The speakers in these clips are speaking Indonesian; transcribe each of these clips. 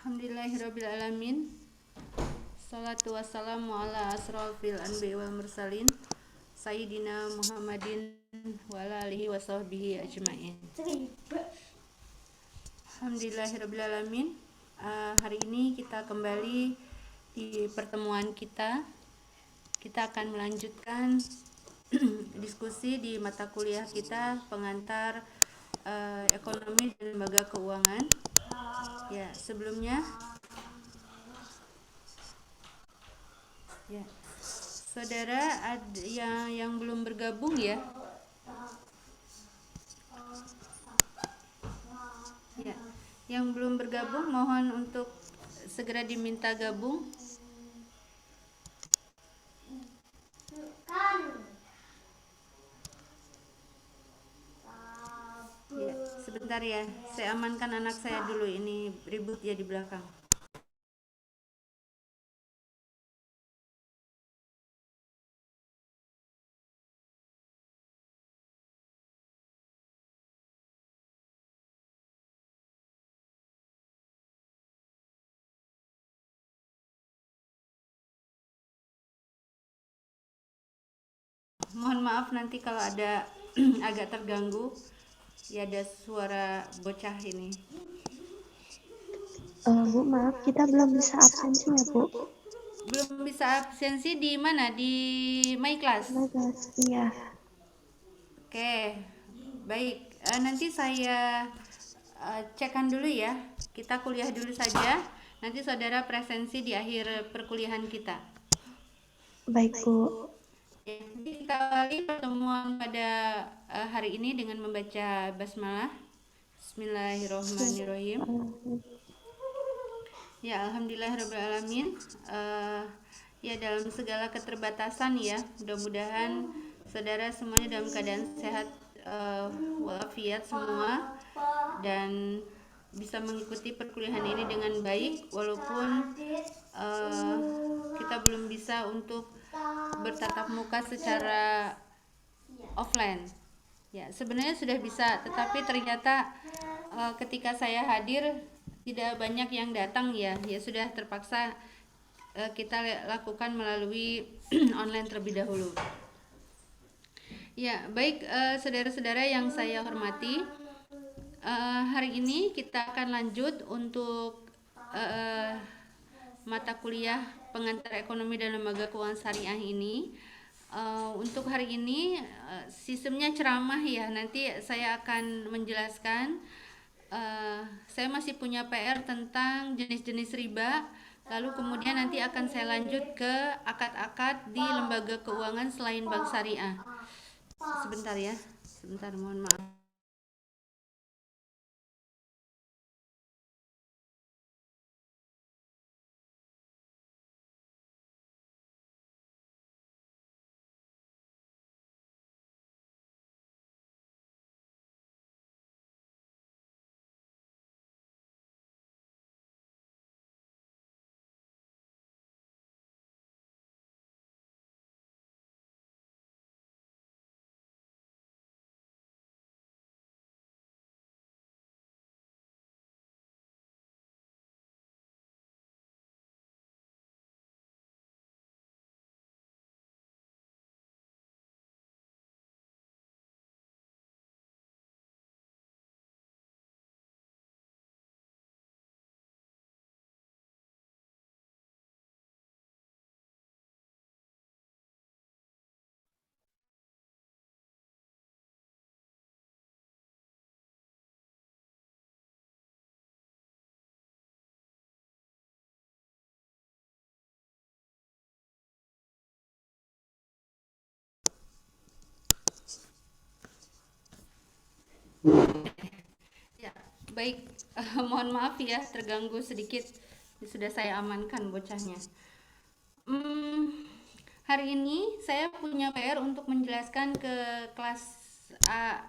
Alhamdulillahirrabbilalamin. Salatu wassalamu ala asrafil anbiya wal mursalin Sayyidina Muhammadin wa ala alihi wa sahbihi ajma'in. Alhamdulillahirrabbilalamin. Hari ini kita kembali di pertemuan kita. Kita akan melanjutkan diskusi di mata kuliah kita pengantar ekonomi dan lembaga keuangan. Ya, sebelumnya saudara ada yang belum bergabung ya. Yang belum bergabung mohon untuk segera diminta gabung. Sebentar ya, saya amankan anak saya dulu, ini ribut ya di belakang. Mohon maaf nanti kalau ada agak terganggu. Ya, ada suara bocah ini. Bu, maaf, kita belum bisa absensi ya, Bu? Belum bisa absensi di mana? Di My Class? My Class, iya. Oke, baik. Nanti saya cekkan dulu ya. Kita kuliah dulu saja. Nanti saudara presensi di akhir perkuliahan kita. Baik, Bu. Kita awali pertemuan pada hari ini dengan membaca basmalah. Bismillahirrahmanirrahim. Ya, alhamdulillahirrahmanirrahim. Ya, dalam segala keterbatasan ya, mudah-mudahan saudara semuanya dalam keadaan sehat walafiat semua dan bisa mengikuti perkuliahan ini dengan baik walaupun kita belum bisa untuk bertatap muka secara offline. Ya, sebenarnya sudah bisa, tetapi ternyata ketika saya hadir tidak banyak yang datang ya. Ya sudah terpaksa kita lakukan melalui online terlebih dahulu. Ya, baik saudara-saudara yang saya hormati, hari ini kita akan lanjut untuk mata kuliah pengantar ekonomi dan lembaga keuangan syariah ini. Untuk hari ini sistemnya ceramah ya, nanti saya akan menjelaskan. Saya masih punya PR tentang jenis-jenis riba, lalu kemudian nanti akan saya lanjut ke akad-akad di lembaga keuangan selain bank syariah. Sebentar ya, sebentar, mohon maaf. Ya, baik. Mohon maaf ya terganggu sedikit. Sudah saya amankan bocahnya. Hari ini saya punya PR untuk menjelaskan ke kelas A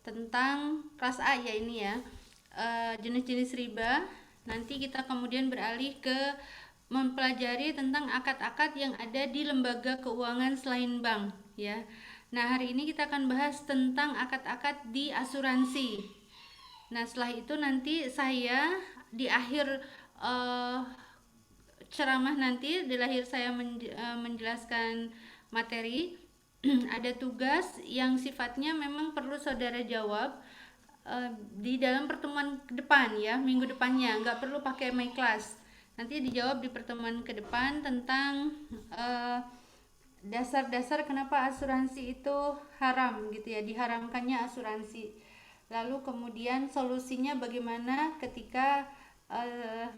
tentang kelas A ya ini ya, jenis-jenis riba. Nanti kita kemudian beralih ke mempelajari tentang akad-akad yang ada di lembaga keuangan selain bank ya. Nah, hari ini kita akan bahas tentang akad-akad di asuransi. Nah, setelah itu nanti saya di akhir eh, ceramah nanti di lahir saya menjelaskan materi. Ada tugas yang sifatnya memang perlu saudara jawab di dalam pertemuan ke depan ya, minggu depannya, nggak perlu pakai my class. Nanti dijawab di pertemuan ke depan tentang eh, dasar-dasar kenapa asuransi itu haram gitu ya, diharamkannya asuransi. Lalu kemudian solusinya bagaimana ketika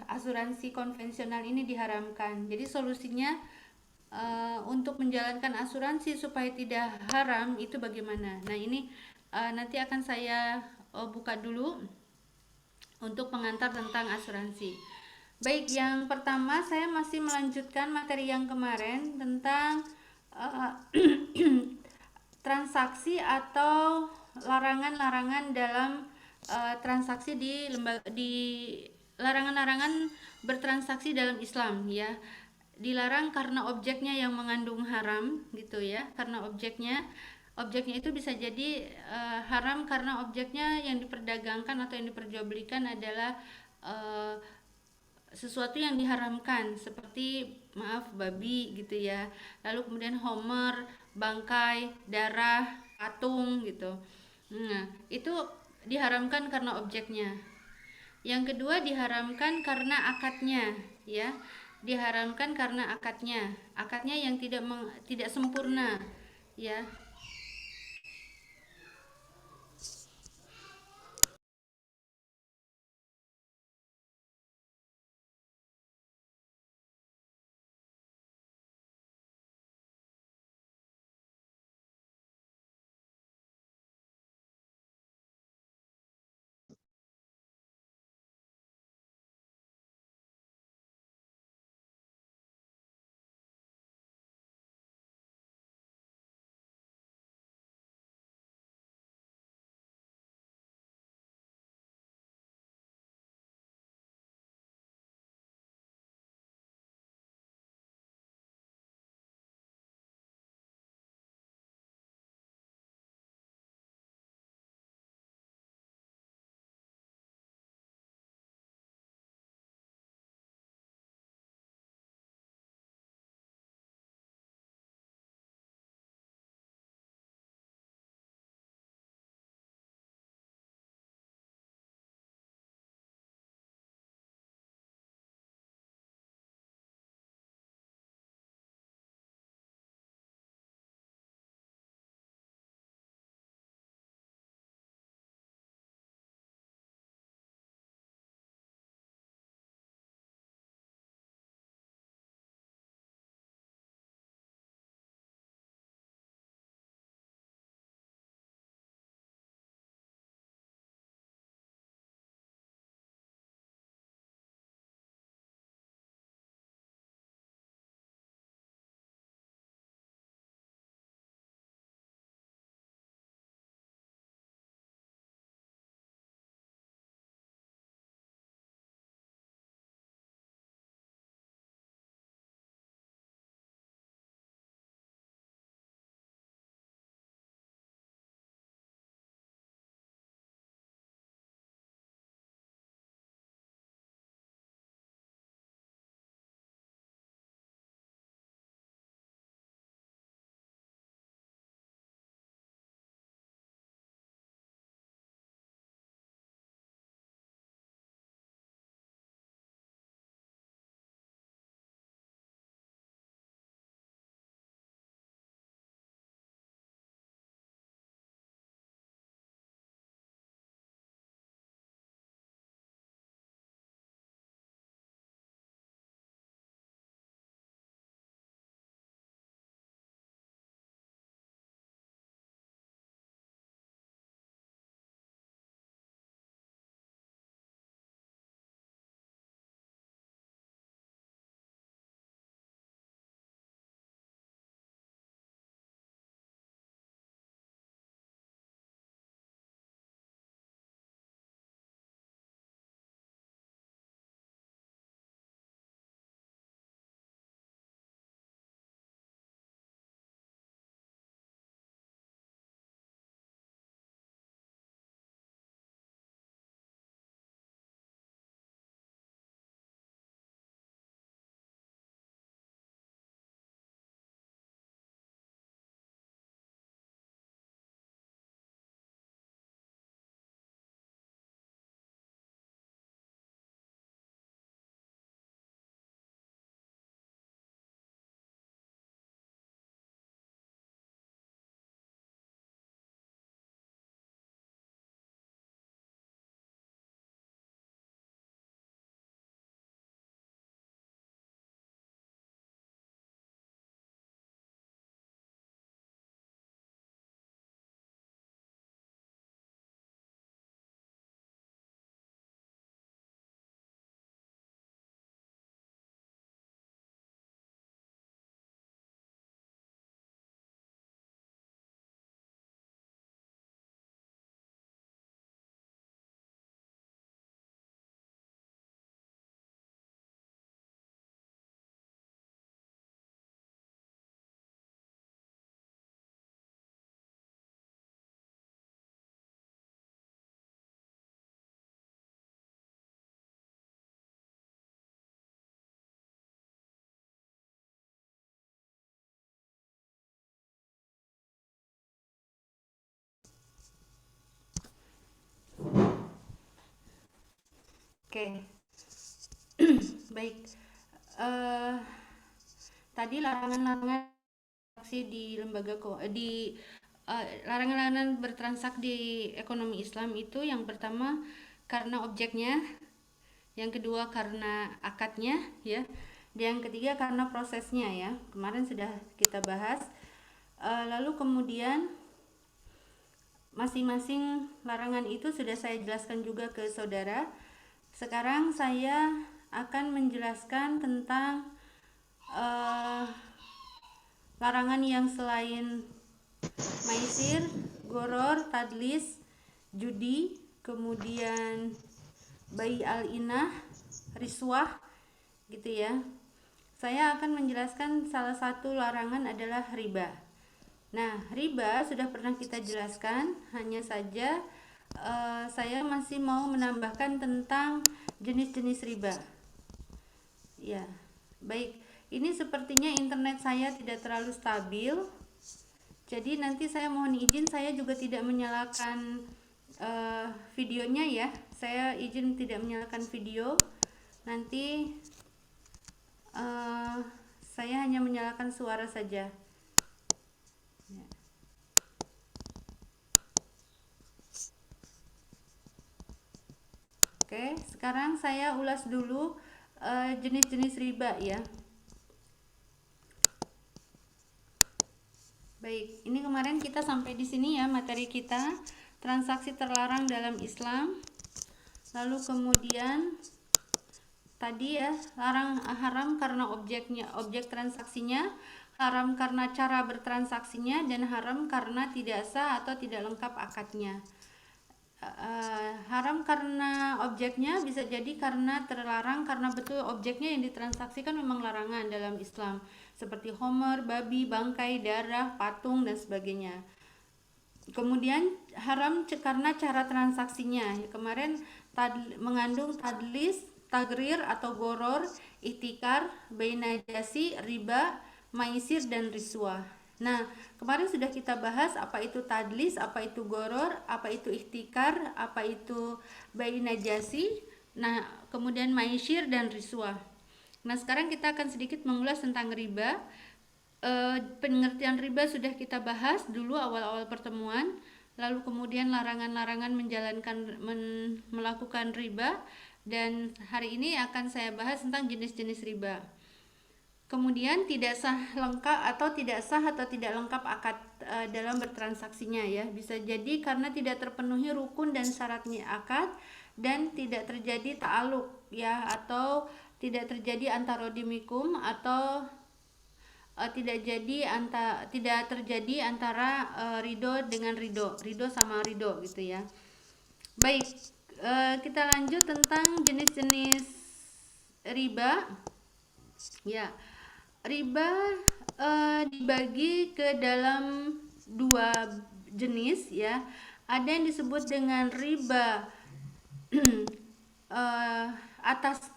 asuransi konvensional ini diharamkan. Jadi solusinya untuk menjalankan asuransi supaya tidak haram itu bagaimana. Nah ini nanti akan saya buka dulu untuk pengantar tentang asuransi. Baik, yang pertama saya masih melanjutkan materi yang kemarin tentang uh, transaksi atau larangan-larangan dalam transaksi di larangan-larangan bertransaksi dalam Islam ya. Dilarang karena objeknya yang mengandung haram gitu ya, karena objeknya itu bisa jadi haram karena objeknya yang diperdagangkan atau yang diperjualbelikan adalah uh, sesuatu yang diharamkan seperti maaf babi gitu ya, lalu kemudian homer, bangkai, darah, patung gitu. Nah itu diharamkan karena objeknya. Yang kedua diharamkan karena akadnya ya, diharamkan karena akadnya yang tidak sempurna ya. Oke, baik. Eh, Tadi larangan-larangan transaksi di larangan-larangan bertransak di ekonomi Islam itu yang pertama karena objeknya, yang kedua karena akadnya ya, dan yang ketiga karena prosesnya ya. Kemarin sudah kita bahas. Lalu kemudian masing-masing larangan itu sudah saya jelaskan juga ke saudara. Sekarang saya akan menjelaskan tentang eh, larangan yang selain maisir, goror, tadlis, judi, kemudian bayi al-inah, riswah, gitu ya. Saya akan menjelaskan salah satu larangan adalah riba. Nah, riba sudah pernah kita jelaskan, hanya saja saya masih mau menambahkan tentang jenis-jenis riba. Ya, baik. Ini sepertinya internet saya tidak terlalu stabil. Jadi nanti saya mohon izin, saya juga tidak menyalakan videonya ya. Saya izin tidak menyalakan video. Nanti eh, saya hanya menyalakan suara saja. Ya. Oke, sekarang saya ulas dulu jenis-jenis riba ya. Baik, ini kemarin kita sampai di sini ya materi kita, transaksi terlarang dalam Islam. Lalu kemudian tadi ya, haram karena objek transaksinya, haram karena cara bertransaksinya, dan haram karena tidak sah atau tidak lengkap akadnya. Haram karena objeknya bisa jadi karena terlarang karena betul objeknya yang ditransaksikan memang larangan dalam Islam, seperti homer, babi, bangkai, darah, patung dan sebagainya. Kemudian haram karena cara transaksinya. Kemarin mengandung tadlis, tagrir atau goror, ihtikar, bainajasi, riba, maisir dan riswah. Nah, kemarin sudah kita bahas apa itu tadlis, apa itu goror, apa itu ihtikar, apa itu bainajasi. Nah, kemudian maisir dan riswah. Nah, sekarang kita akan sedikit mengulas tentang riba. Pengertian riba sudah kita bahas dulu awal-awal pertemuan. Lalu kemudian larangan-larangan melakukan riba, dan hari ini akan saya bahas tentang jenis-jenis riba. Kemudian tidak sah lengkap atau tidak sah atau tidak lengkap akad dalam bertransaksinya ya. Bisa jadi karena tidak terpenuhi rukun dan syaratnya akad, dan tidak terjadi ta'aluk ya, atau tidak terjadi antarodimikum, atau tidak terjadi antara ridho dengan ridho sama ridho gitu ya. Baik, kita lanjut tentang jenis-jenis riba ya. Riba dibagi ke dalam dua jenis ya. Ada yang disebut dengan riba atas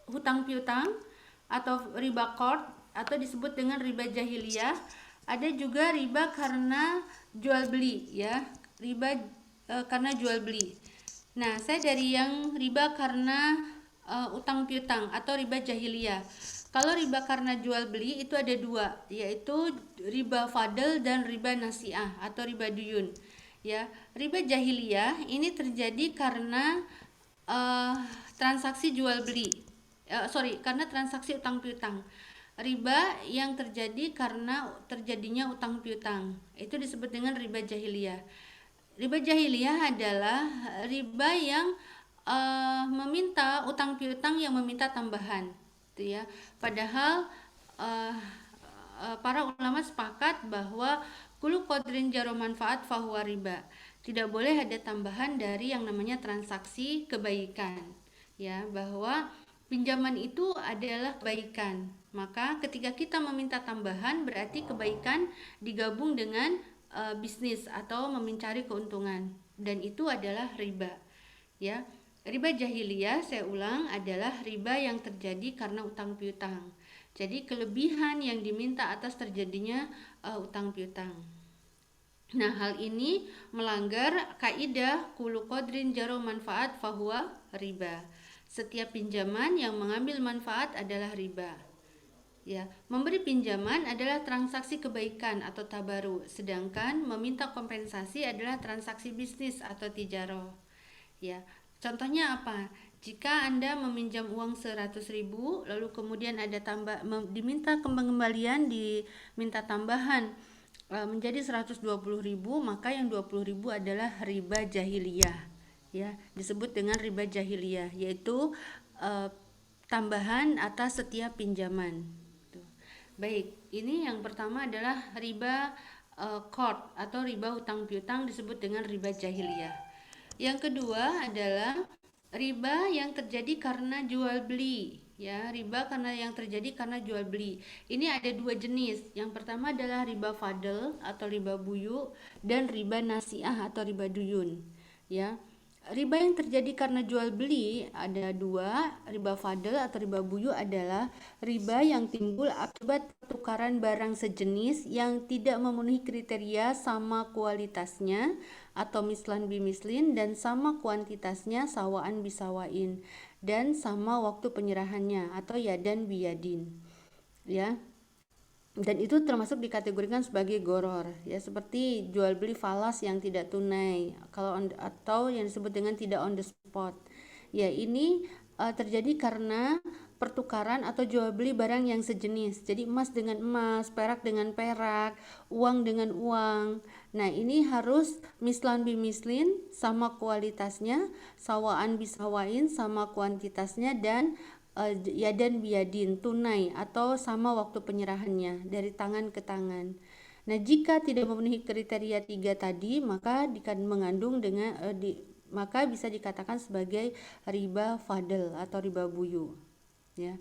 hutang piutang atau riba qard, atau disebut dengan riba jahiliyah. Ada juga riba karena jual beli ya, riba karena jual beli. Nah, saya dari yang riba karena utang piutang atau riba jahiliyah. Kalau riba karena jual beli itu ada dua, yaitu riba fadl dan riba nasiah atau riba duyun. Ya, riba jahiliyah ini terjadi karena transaksi jual beli. Karena transaksi utang piutang. Riba yang terjadi karena terjadinya utang piutang itu disebut dengan riba jahiliyah. Riba jahiliyah adalah riba yang meminta utang piutang yang meminta tambahan, gitu ya. Padahal para ulama sepakat bahwa kullu qadrin jaro manfaat fahuwa riba. Tidak boleh ada tambahan dari yang namanya transaksi kebaikan, ya, bahwa pinjaman itu adalah kebaikan. Maka ketika kita meminta tambahan berarti kebaikan digabung dengan bisnis atau mencari keuntungan, dan itu adalah riba. Ya, riba jahiliyah saya ulang adalah riba yang terjadi karena utang piutang. Jadi kelebihan yang diminta atas terjadinya utang piutang. Nah, hal ini melanggar kaidah kullu qadrin jaro manfaat fahuwa riba. Setiap pinjaman yang mengambil manfaat adalah riba. Ya, memberi pinjaman adalah transaksi kebaikan atau tabaru, sedangkan meminta kompensasi adalah transaksi bisnis atau tijaro. Ya, contohnya apa? Jika Anda meminjam uang 100.000, lalu kemudian ada diminta pengembalian, diminta tambahan menjadi 120.000, maka yang 20.000 adalah riba jahiliyah. Ya, disebut dengan riba jahiliyah, yaitu uh, tambahan atas setiap pinjaman. Baik, ini yang pertama adalah riba qard atau riba hutang piutang, disebut dengan riba jahiliyah. Yang kedua adalah riba yang terjadi karena jual beli. Ya, riba karena yang terjadi karena jual beli. Ini ada dua jenis. Yang pertama adalah riba fadl atau riba buyu, dan riba nasiah atau riba duyun. Ya, riba yang terjadi karena jual beli ada dua. Riba fadl atau riba buyu adalah riba yang timbul akibat pertukaran barang sejenis yang tidak memenuhi kriteria sama kualitasnya atau mislan bimislin, dan sama kuantitasnya sawaan bisawain, dan sama waktu penyerahannya atau yadan biyadin. Ya, dan itu termasuk dikategorikan sebagai goror, ya, seperti jual beli falas yang tidak tunai atau yang disebut dengan tidak on the spot. Ya, ini terjadi karena pertukaran atau jual beli barang yang sejenis. Jadi emas dengan emas, perak dengan perak, uang dengan uang. Nah, ini harus mislan bimislin, sama kualitasnya, sawaan bisawain, sama kuantitasnya, dan yadan biyadin, tunai atau sama waktu penyerahannya, dari tangan ke tangan. Nah, jika tidak memenuhi kriteria tiga tadi, maka mengandung dengan maka bisa dikatakan sebagai riba fadl atau riba buyu. Ya.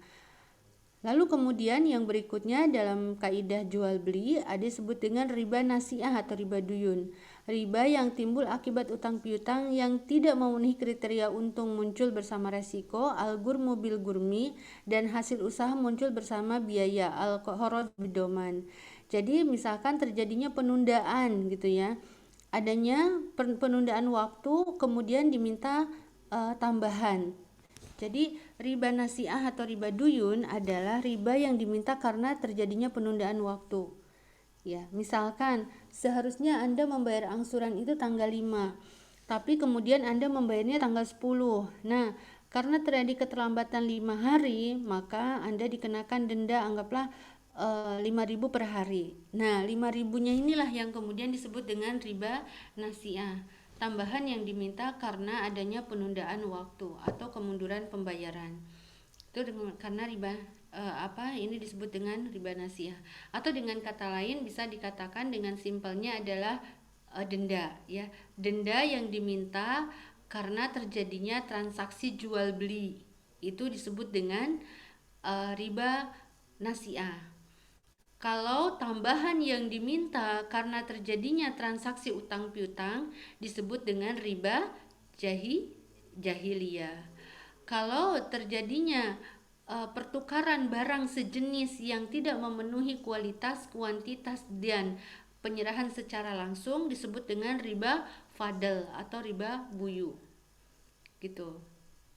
Lalu kemudian yang berikutnya dalam kaidah jual beli ada disebut dengan riba nasiah atau riba duyun. Riba yang timbul akibat utang piutang yang tidak memenuhi kriteria untung muncul bersama resiko al-gurmu bil gurmi, dan hasil usaha muncul bersama biaya al-khoroj bidoman. Jadi misalkan terjadinya penundaan gitu ya. Adanya penundaan waktu, kemudian diminta tambahan. Jadi riba nasiah atau riba duyun adalah riba yang diminta karena terjadinya penundaan waktu. Ya, misalkan seharusnya Anda membayar angsuran itu tanggal 5, tapi kemudian Anda membayarnya tanggal 10. Nah, karena terjadi keterlambatan 5 hari, maka Anda dikenakan denda, anggaplah 5.000 per hari. Nah, 5.000-nya inilah yang kemudian disebut dengan riba nasiah. Tambahan yang diminta karena adanya penundaan waktu atau kemunduran pembayaran. Itu karena riba ini disebut dengan riba nasiah. Atau dengan kata lain bisa dikatakan dengan simpelnya adalah denda, ya. Denda yang diminta karena terjadinya transaksi jual beli. Itu disebut dengan riba nasiah. Kalau tambahan yang diminta karena terjadinya transaksi utang piutang disebut dengan riba jahiliyah. Kalau terjadinya pertukaran barang sejenis yang tidak memenuhi kualitas, kuantitas, dan penyerahan secara langsung disebut dengan riba fadl atau riba buyu. Gitu.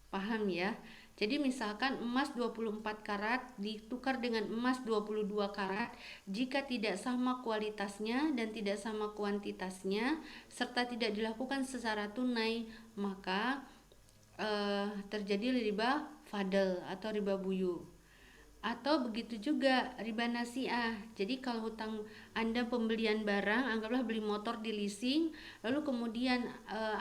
Paham ya? Jadi misalkan emas 24 karat ditukar dengan emas 22 karat, jika tidak sama kualitasnya dan tidak sama kuantitasnya serta tidak dilakukan secara tunai, maka terjadi riba fadl atau riba buyu. Atau begitu juga riba nasiah. Jadi kalau hutang Anda pembelian barang, anggaplah beli motor di leasing, lalu kemudian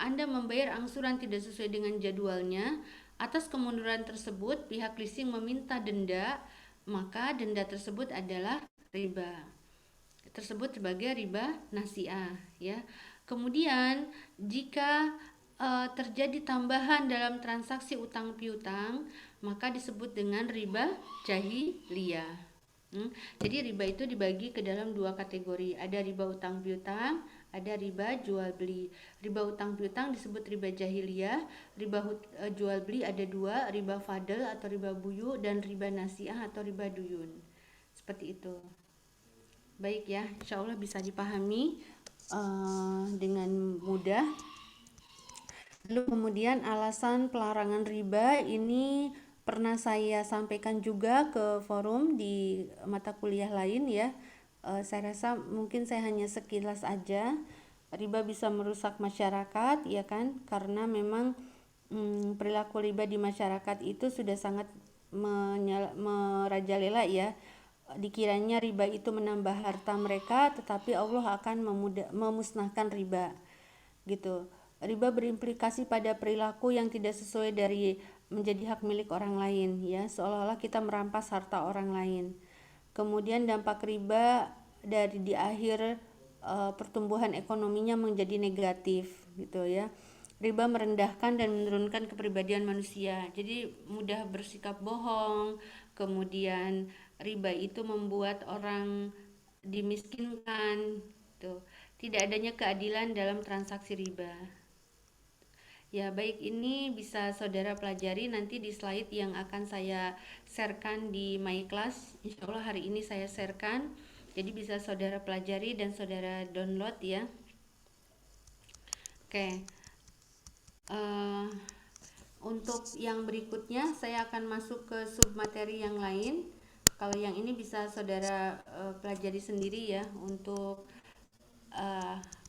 Anda membayar angsuran tidak sesuai dengan jadwalnya. Atas kemunduran tersebut, pihak leasing meminta denda, maka denda tersebut adalah riba. Tersebut sebagai riba nasiah, ya. Kemudian jika terjadi tambahan dalam transaksi utang piutang, maka disebut dengan riba jahiliyah. Jadi riba itu dibagi ke dalam dua kategori. Ada riba utang piutang, ada riba jual beli. Riba utang piutang disebut riba jahiliyah. Riba jual beli ada dua, riba fadl atau riba buyu, dan riba nasiah atau riba duyun. Seperti itu. Baik ya, insya Allah bisa dipahami. dengan mudah. Lalu kemudian alasan pelarangan riba ini pernah saya sampaikan juga ke forum di mata kuliah lain ya. Saya rasa mungkin saya hanya sekilas aja. Riba bisa merusak masyarakat ya kan, karena memang perilaku riba di masyarakat itu sudah sangat merajalela ya. Dikiranya riba itu menambah harta mereka, tetapi Allah akan memusnahkan riba gitu. Riba berimplikasi pada perilaku yang tidak sesuai dari menjadi hak milik orang lain ya, seolah-olah kita merampas harta orang lain. Kemudian dampak riba dari di akhir pertumbuhan ekonominya menjadi negatif gitu ya. Riba merendahkan dan menurunkan kepribadian manusia. Jadi mudah bersikap bohong, kemudian riba itu membuat orang dimiskinkan tuh. Tidak adanya keadilan dalam transaksi riba. Ya, baik, ini bisa saudara pelajari nanti di slide yang akan saya sharekan di my class. Insya Allah hari ini saya sharekan. Jadi bisa saudara pelajari dan saudara download ya. Oke. Untuk yang berikutnya saya akan masuk ke submateri yang lain. Kalau yang ini bisa saudara pelajari sendiri ya untuk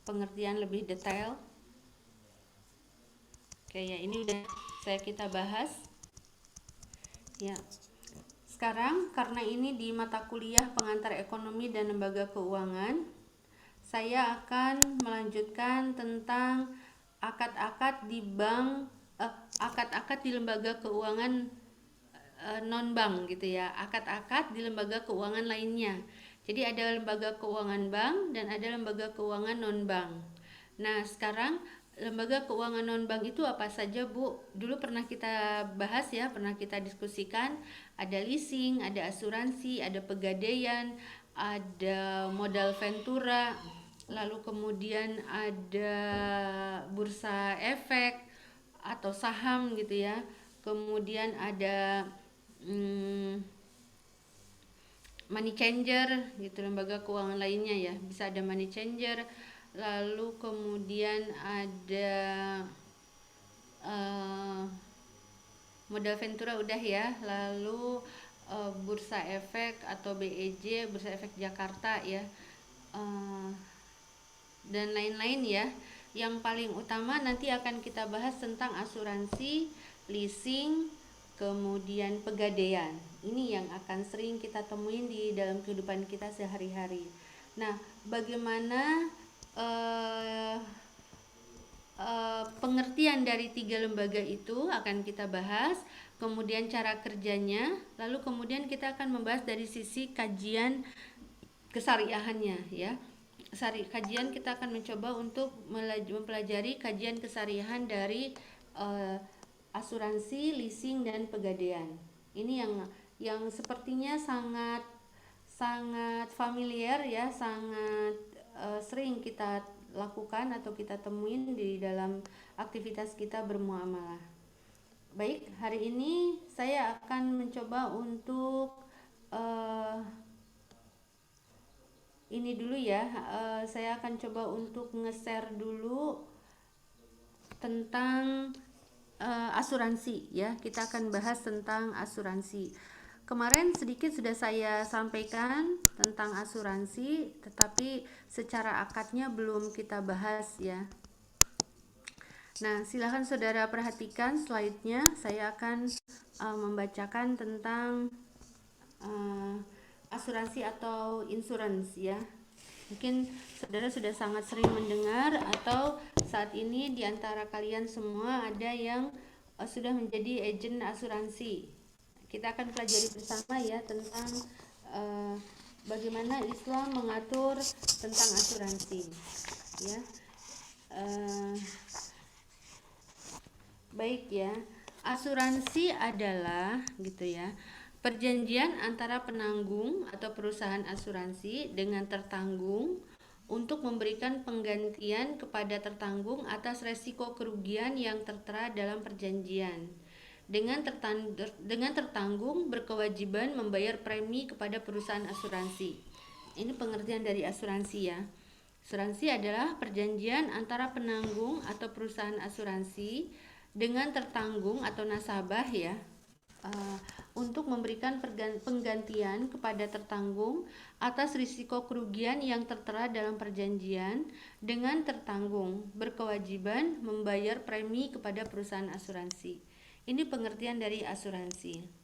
pengertian lebih detail. Oke ya, ini udah kita bahas ya. Sekarang karena ini di mata kuliah pengantar ekonomi dan lembaga keuangan, saya akan melanjutkan tentang akad-akad di bank, akad-akad di lembaga keuangan non bank gitu ya, akad-akad di lembaga keuangan lainnya. Jadi ada lembaga keuangan bank dan ada lembaga keuangan non bank. Nah, sekarang lembaga keuangan non bank itu apa saja, Bu? Dulu pernah kita bahas ya, pernah kita diskusikan. Ada leasing, ada asuransi, ada pegadaian, ada modal ventura, lalu kemudian ada bursa efek atau saham gitu ya. Kemudian ada money changer gitu, lembaga keuangan lainnya ya, bisa ada money changer, lalu kemudian ada modal ventura udah ya, lalu bursa efek atau BEJ, bursa efek Jakarta ya, dan lain-lain ya. Yang paling utama nanti akan kita bahas tentang asuransi, leasing, kemudian pegadaian. Ini yang akan sering kita temuin di dalam kehidupan kita sehari-hari. Nah, bagaimana pengertian dari tiga lembaga itu akan kita bahas, kemudian cara kerjanya, lalu kemudian kita akan membahas dari sisi kajian kesariahannya ya. Kajian kita akan mencoba untuk mempelajari kajian kesariahan dari asuransi, leasing dan pegadaian. Ini yang sepertinya sangat familiar ya, sangat sering kita lakukan atau kita temuin di dalam aktivitas kita bermuamalah. Baik, hari ini saya akan mencoba untuk ini dulu ya, saya akan coba untuk nge-share dulu tentang asuransi ya. Kita akan bahas tentang asuransi. Kemarin sedikit sudah saya sampaikan tentang asuransi, tetapi secara akadnya belum kita bahas ya. Nah, silakan saudara perhatikan slide-nya. Saya akan membacakan tentang asuransi atau insurance ya. Mungkin saudara sudah sangat sering mendengar, atau saat ini di antara kalian semua ada yang sudah menjadi agen asuransi. Kita akan pelajari bersama ya tentang bagaimana Islam mengatur tentang asuransi ya. Baik ya, asuransi adalah gitu ya, perjanjian antara penanggung atau perusahaan asuransi dengan tertanggung untuk memberikan penggantian kepada tertanggung atas resiko kerugian yang tertera dalam perjanjian. Dengan tertanggung berkewajiban membayar premi kepada perusahaan asuransi. Ini pengertian dari asuransi ya. Asuransi adalah perjanjian antara penanggung atau perusahaan asuransi dengan tertanggung atau nasabah ya, uh, untuk memberikan penggantian kepada tertanggung atas risiko kerugian yang tertera dalam perjanjian, dengan tertanggung berkewajiban membayar premi kepada perusahaan asuransi. Ini pengertian dari asuransi.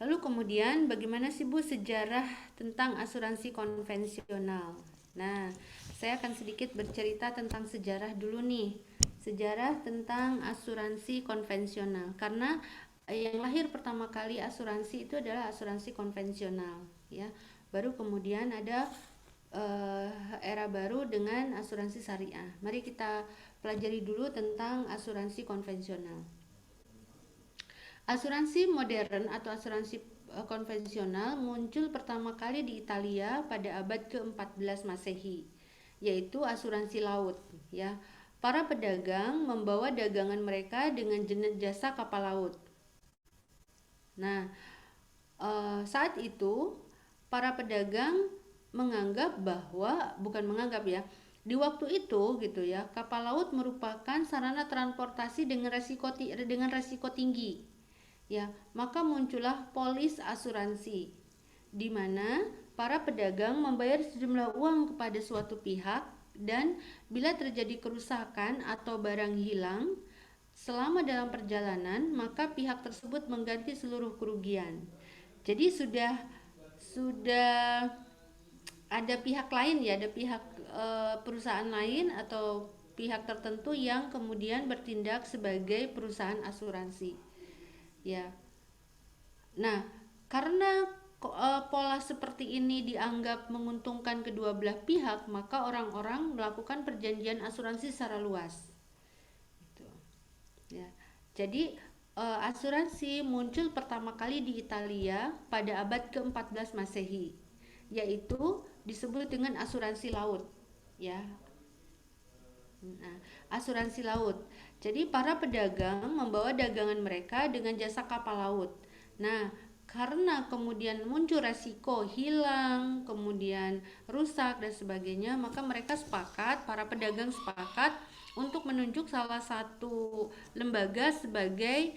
Lalu kemudian bagaimana sih Bu sejarah tentang asuransi konvensional? Nah, saya akan sedikit bercerita tentang sejarah dulu nih. Sejarah tentang asuransi konvensional. Karena yang lahir pertama kali asuransi itu adalah asuransi konvensional, ya. Baru kemudian ada era baru dengan asuransi syariah. Mari kita pelajari dulu tentang asuransi konvensional. Asuransi modern atau asuransi konvensional muncul pertama kali di Italia pada abad ke-14 Masehi, yaitu asuransi laut, ya. Para pedagang membawa dagangan mereka dengan jasa kapal laut. Nah, saat itu para pedagang menganggap bahwa, bukan menganggap ya, di waktu itu gitu ya, kapal laut merupakan sarana transportasi dengan resiko tinggi. Ya, maka muncullah polis asuransi, di mana para pedagang membayar sejumlah uang kepada suatu pihak, dan bila terjadi kerusakan atau barang hilang selama dalam perjalanan, maka pihak tersebut mengganti seluruh kerugian. Jadi sudah ada pihak lain ya, ada pihak perusahaan lain atau pihak tertentu yang kemudian bertindak sebagai perusahaan asuransi. Ya. Nah, karena pola seperti ini dianggap menguntungkan kedua belah pihak, maka orang-orang melakukan perjanjian asuransi secara luas. Gitu. Ya. Jadi asuransi muncul pertama kali di Italia pada abad ke-14 Masehi, yaitu disebut dengan asuransi laut, ya. Nah, asuransi laut. Jadi para pedagang membawa dagangan mereka dengan jasa kapal laut. Nah, karena kemudian muncul resiko hilang, kemudian rusak dan sebagainya, maka mereka sepakat, para pedagang sepakat untuk menunjuk salah satu lembaga sebagai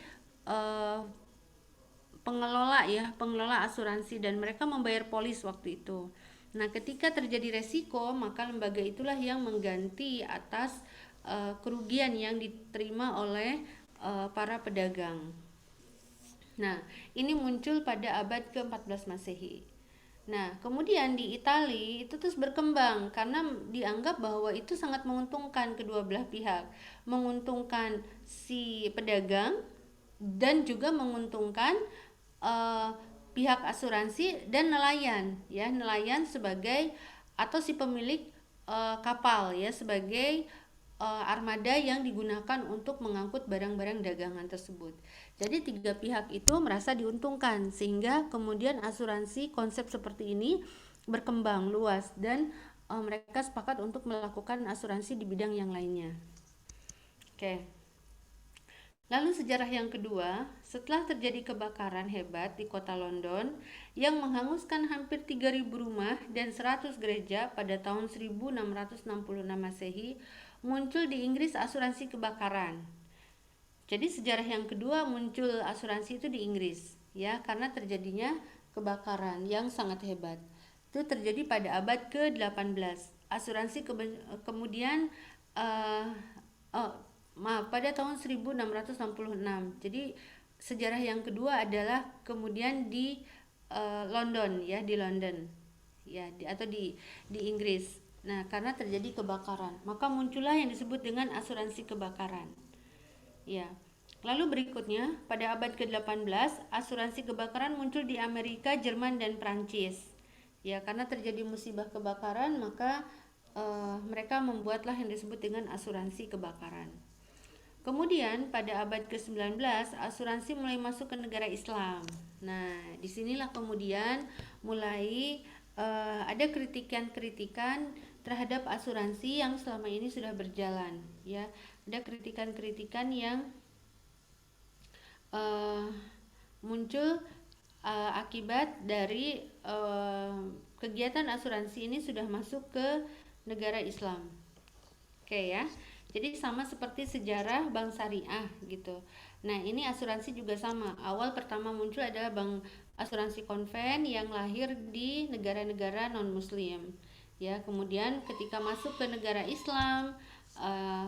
pengelola asuransi, dan mereka membayar polis waktu itu. Nah, ketika terjadi resiko, maka lembaga itulah yang mengganti atas kerugian yang diterima oleh para pedagang. Nah, ini muncul pada abad ke-14 Masehi. Nah, kemudian di Italia itu terus berkembang karena dianggap bahwa itu sangat menguntungkan kedua belah pihak. Menguntungkan si pedagang dan juga menguntungkan pihak asuransi dan nelayan, ya, nelayan sebagai atau si pemilik kapal ya, sebagai armada yang digunakan untuk mengangkut barang-barang dagangan tersebut. Jadi tiga pihak itu merasa diuntungkan, sehingga kemudian asuransi konsep seperti ini berkembang luas, dan mereka sepakat untuk melakukan asuransi di bidang yang lainnya. Oke. Lalu sejarah yang kedua, setelah terjadi kebakaran hebat di kota London yang menghanguskan hampir 3.000 rumah dan 100 gereja pada tahun 1666 Masehi, muncul di Inggris asuransi kebakaran. Jadi sejarah yang kedua muncul asuransi itu di Inggris, ya, karena terjadinya kebakaran yang sangat hebat. Itu terjadi pada abad ke-18. Asuransi kemudian pada tahun 1666. Jadi sejarah yang kedua adalah kemudian di London, ya, di London, ya, atau di Inggris. Nah, karena terjadi kebakaran, maka muncullah yang disebut dengan asuransi kebakaran. Ya. Lalu berikutnya, pada abad ke-18, asuransi kebakaran muncul di Amerika, Jerman, dan Prancis. Ya, karena terjadi musibah kebakaran, maka mereka membuatlah yang disebut dengan asuransi kebakaran. Kemudian pada abad ke-19, asuransi mulai masuk ke negara Islam. Nah, disinilah kemudian mulai ada kritikan-kritikan terhadap asuransi yang selama ini sudah berjalan, ya. Ada kritikan-kritikan yang muncul akibat dari kegiatan asuransi ini sudah masuk ke negara Islam. Oke ya. Jadi sama seperti sejarah bank syariah gitu. Nah, ini asuransi juga sama. Awal pertama muncul adalah bank asuransi konven yang lahir di negara-negara non-muslim. Ya, kemudian ketika masuk ke negara Islam,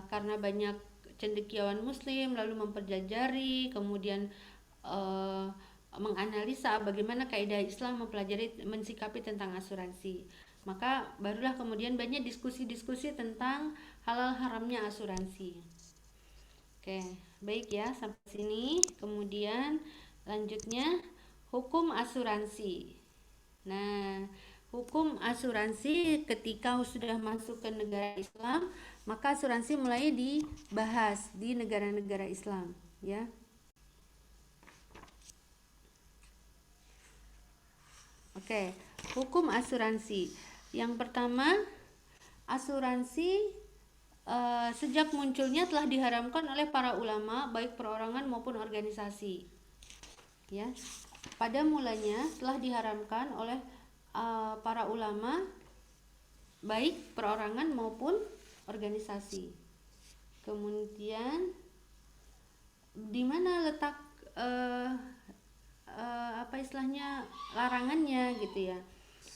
karena banyak cendekiawan muslim lalu mempelajari, kemudian eh, menganalisa bagaimana kaidah Islam mempelajari mensikapi tentang asuransi. Maka barulah kemudian banyak diskusi-diskusi tentang halal haramnya asuransi. Oke, baik ya sampai sini. Kemudian lanjutnya hukum asuransi. Nah, hukum asuransi ketika sudah masuk ke negara Islam, maka asuransi mulai dibahas di negara-negara Islam, ya. Oke, hukum asuransi. Yang pertama, asuransi sejak munculnya telah diharamkan oleh para ulama baik perorangan maupun organisasi. Ya, pada mulanya telah diharamkan oleh para ulama baik perorangan maupun organisasi. Kemudian di mana letak apa istilahnya larangannya gitu ya.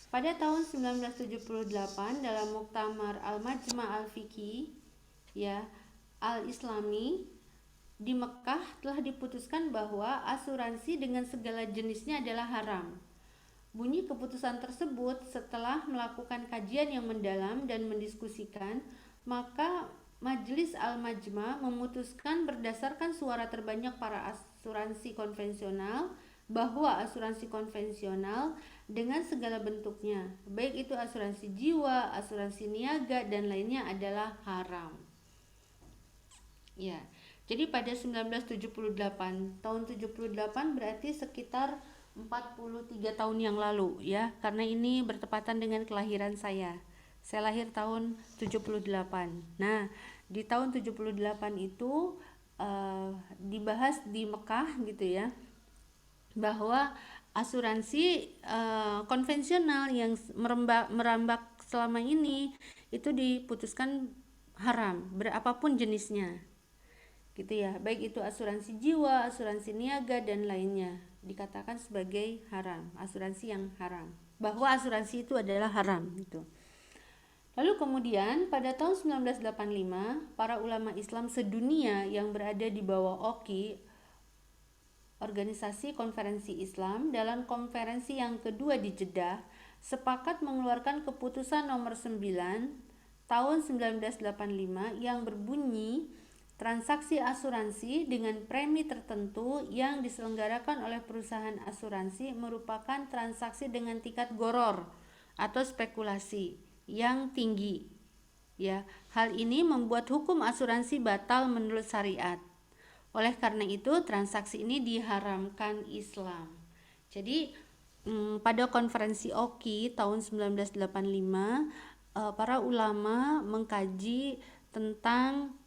Pada tahun 1978 dalam Muktamar Al-Majma' Al-Fiqhi ya Al-Islami di Mekah telah diputuskan bahwa asuransi dengan segala jenisnya adalah haram. Bunyi keputusan tersebut setelah melakukan kajian yang mendalam dan mendiskusikan, maka Majelis Al-Majma memutuskan berdasarkan suara terbanyak para asuransi konvensional bahwa asuransi konvensional dengan segala bentuknya, baik itu asuransi jiwa, asuransi niaga dan lainnya adalah haram. Ya. Jadi pada 1978, tahun 78 berarti sekitar 43 tahun yang lalu ya, karena ini bertepatan dengan kelahiran saya. Saya lahir tahun 78. Nah, di tahun 78 itu dibahas di Mekah gitu ya, bahwa asuransi konvensional yang merambak selama ini itu diputuskan haram, berapapun jenisnya gitu ya, baik itu asuransi jiwa, asuransi niaga dan lainnya dikatakan sebagai haram, asuransi yang haram, bahwa asuransi itu adalah haram gitu. Lalu kemudian pada tahun 1985 para ulama Islam sedunia yang berada di bawah OKI, Organisasi Konferensi Islam, dalam konferensi yang kedua di Jeddah sepakat mengeluarkan keputusan nomor 9 tahun 1985 yang berbunyi transaksi asuransi dengan premi tertentu yang diselenggarakan oleh perusahaan asuransi merupakan transaksi dengan tingkat goror atau spekulasi yang tinggi. Ya, hal ini membuat hukum asuransi batal menurut syariat. Oleh karena itu, transaksi ini diharamkan Islam. Jadi, pada konferensi OKI tahun 1985, para ulama mengkaji tentang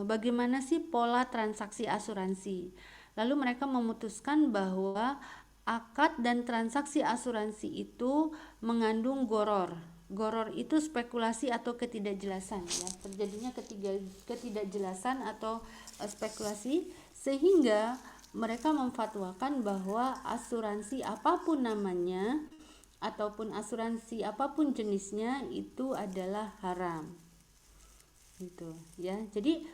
bagaimana sih pola transaksi asuransi. Lalu mereka memutuskan bahwa akad dan transaksi asuransi itu mengandung goror. Goror itu spekulasi atau ketidakjelasan ya, terjadinya ketidakjelasan atau spekulasi, sehingga mereka memfatwakan bahwa asuransi apapun namanya ataupun asuransi apapun jenisnya itu adalah haram gitu ya. Jadi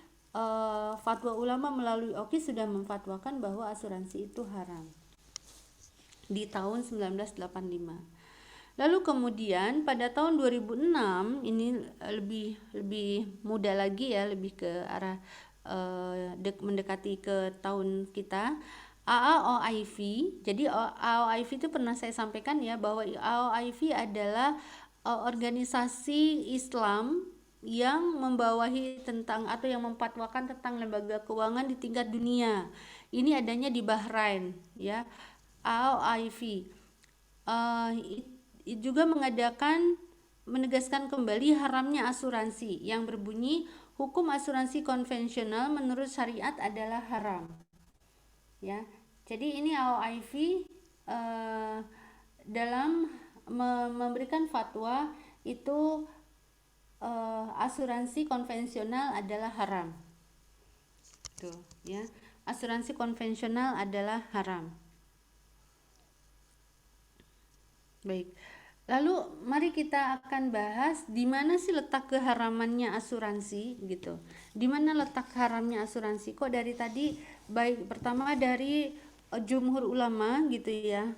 fatwa ulama melalui OKI sudah memfatwakan bahwa asuransi itu haram di tahun 1985. Lalu kemudian pada tahun 2006 ini lebih muda lagi ya, lebih ke arah mendekati ke tahun kita, AAOIV. Jadi AAOIV itu pernah saya sampaikan ya, bahwa AAOIV adalah organisasi Islam yang membawahi tentang atau yang memfatwakan tentang lembaga keuangan di tingkat dunia. Ini adanya di Bahrain ya. AAOIV juga menegaskan kembali haramnya asuransi yang berbunyi hukum asuransi konvensional menurut syariat adalah haram ya. Jadi ini AOIV dalam memberikan fatwa itu asuransi konvensional adalah haram. Tuh, ya. Asuransi konvensional adalah haram. Baik. Lalu mari kita akan bahas di mana sih letak keharamannya asuransi gitu. Di mana letak haramnya asuransi? Kok dari tadi baik pertama dari jumhur ulama gitu ya.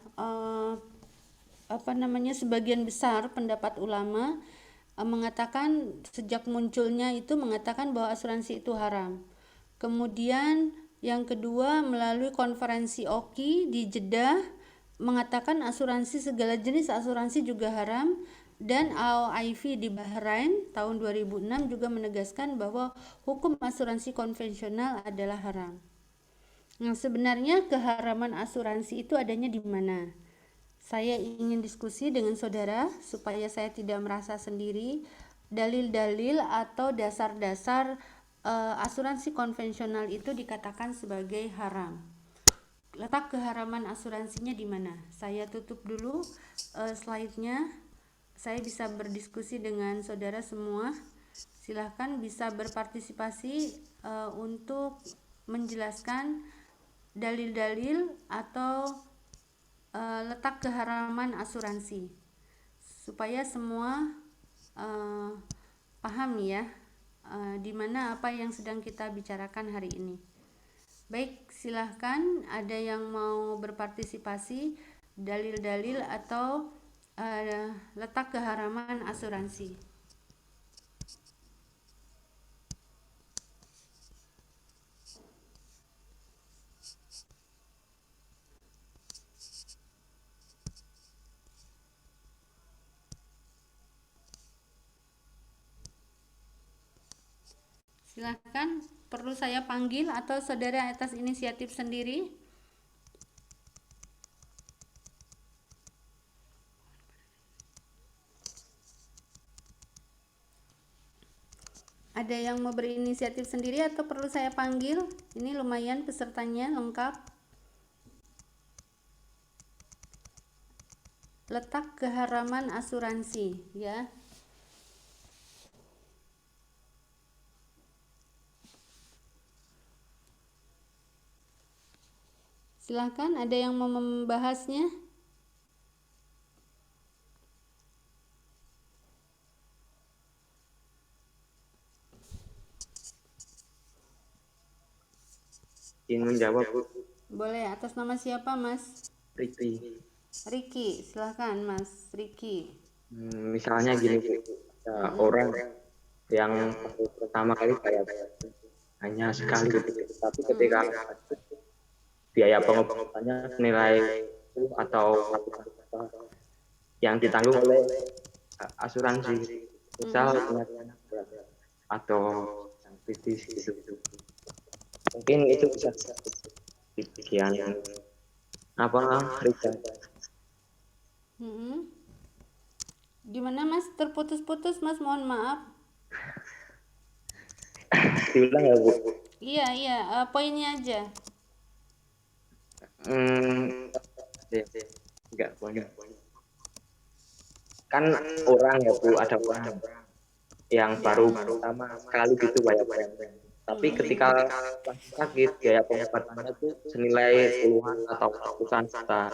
Sebagian besar pendapat ulama mengatakan sejak munculnya itu mengatakan bahwa asuransi itu haram. Kemudian yang kedua melalui konferensi OKI di Jeddah mengatakan asuransi segala jenis asuransi juga haram, dan AOIV di Bahrain tahun 2006 juga menegaskan bahwa hukum asuransi konvensional adalah haram. Nah, sebenarnya keharaman asuransi itu adanya di mana? Saya ingin diskusi dengan saudara supaya saya tidak merasa sendiri. Dalil-dalil atau dasar-dasar asuransi konvensional itu dikatakan sebagai haram. Letak keharaman asuransinya di mana? Saya tutup dulu slide-nya. Saya bisa berdiskusi dengan saudara semua. Silahkan bisa berpartisipasi untuk menjelaskan dalil-dalil atau letak keharaman asuransi supaya semua paham ya di mana apa yang sedang kita bicarakan hari ini. Baik, silahkan ada yang mau berpartisipasi dalil-dalil atau letak keharaman asuransi. Silahkan, perlu saya panggil atau saudara atas inisiatif sendiri? Ada yang mau berinisiatif sendiri atau perlu saya panggil? Ini lumayan pesertanya lengkap. Letak keharaman asuransi ya. Silahkan, ada yang mau membahasnya? Ingin menjawab, Bu. Boleh, atas nama siapa Mas? Ricky. Riki, silahkan Mas Riki. Misalnya gini, Bu. Ada orang yang pertama kali bayar hanya sekali gitu. Tapi ketika biaya pengobatannya senilai atau yang ditanggung oleh asuransi, misal penyakit atau yang kritis gitu. Mungkin itu bisa sekian apa Rika. Gimana Mas? Terputus-putus Mas, mohon maaf. Diulang ya, Bu? Iya, poinnya aja. Enggak banyak. Kan orang ya, Bu, ada orang yang baru pertama kali gitu bayar. Tapi ketika sakit biaya pengobatannya itu senilai puluhan atau ratusan juta,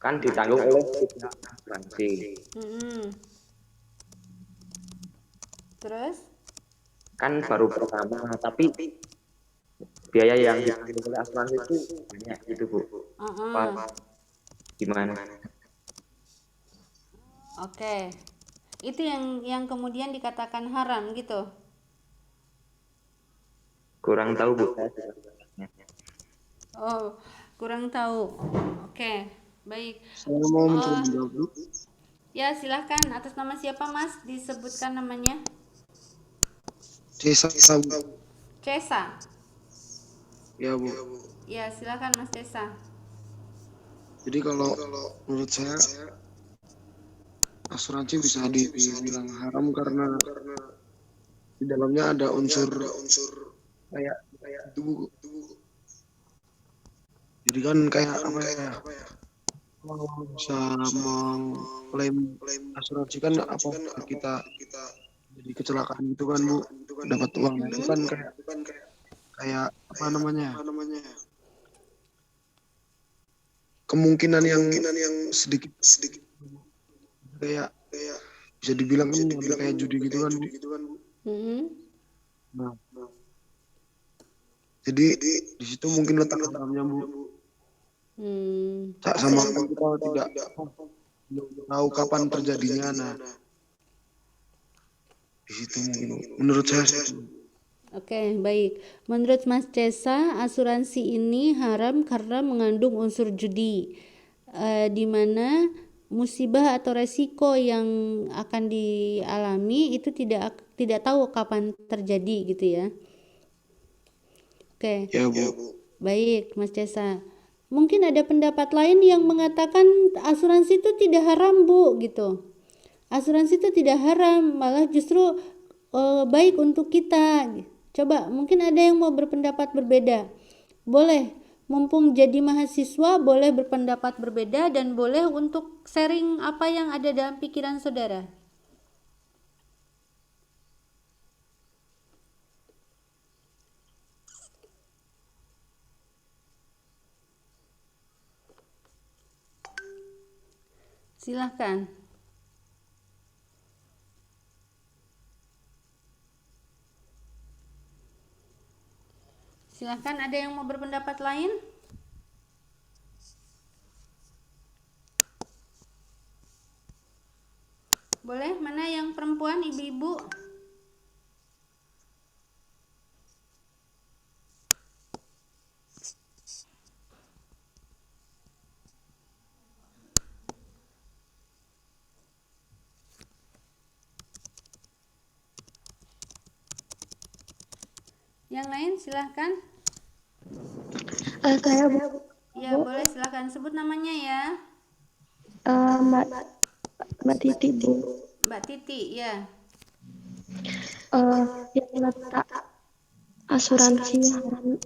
kan ditanggung oleh asuransi. Terus? Kan baru pertama, tapi biaya yang ditanggung oleh asuransi itu banyak gitu, Bu. Gimana? Oke. Itu yang kemudian dikatakan haram gitu. Kurang tahu, Bu. Oh, kurang tahu. Oke, baik. Saya mau mencoba menjawab dulu. Ya, silahkan. Atas nama siapa Mas? Disebutkan namanya. Desa, Bu. Cesa. Ya, Bu. Ya, silahkan Mas Cesa. Jadi kalau menurut saya asuransi bisa dibilang haram karena di dalamnya ada unsur kayak itu. Jadi kan kayak apa ya? Kalau bisa mengklaim asuransi kan apa kita jadi kecelakaan gitu kan Bu, dapat uang itu kan kayak kayak apa namanya, kemungkinan yang sedikit kayak bisa dibilang kan kayak judi gitu kan Bu. Mm-mm. Nah, jadi di situ mungkin letak haramnya Bu. Hmm. Sama kan kita tidak tahu kapan terjadinya. Nah, di situ mungkin Bu. Menurut saya sih. Oke, baik. Menurut Mas Cesa, asuransi ini haram karena mengandung unsur judi, di mana musibah atau resiko yang akan dialami itu tidak tahu kapan terjadi gitu ya. Oke, Ya Bu. baik Mas Cesa. Mungkin ada pendapat lain yang mengatakan asuransi itu tidak haram Bu gitu. Asuransi itu tidak haram, malah justru baik untuk kita. Coba, mungkin ada yang mau berpendapat berbeda. Boleh, mumpung jadi mahasiswa, boleh berpendapat berbeda dan boleh untuk sharing apa yang ada dalam pikiran saudara. Silahkan. Silahkan, ada yang mau berpendapat lain? Boleh, mana yang perempuan, ibu-ibu? Yang lain silahkan. Saya Bu, Ya boleh, silahkan sebut namanya ya. Mbak Mbak Titi Bu. Mbak Titi ya. Yang letak asuransi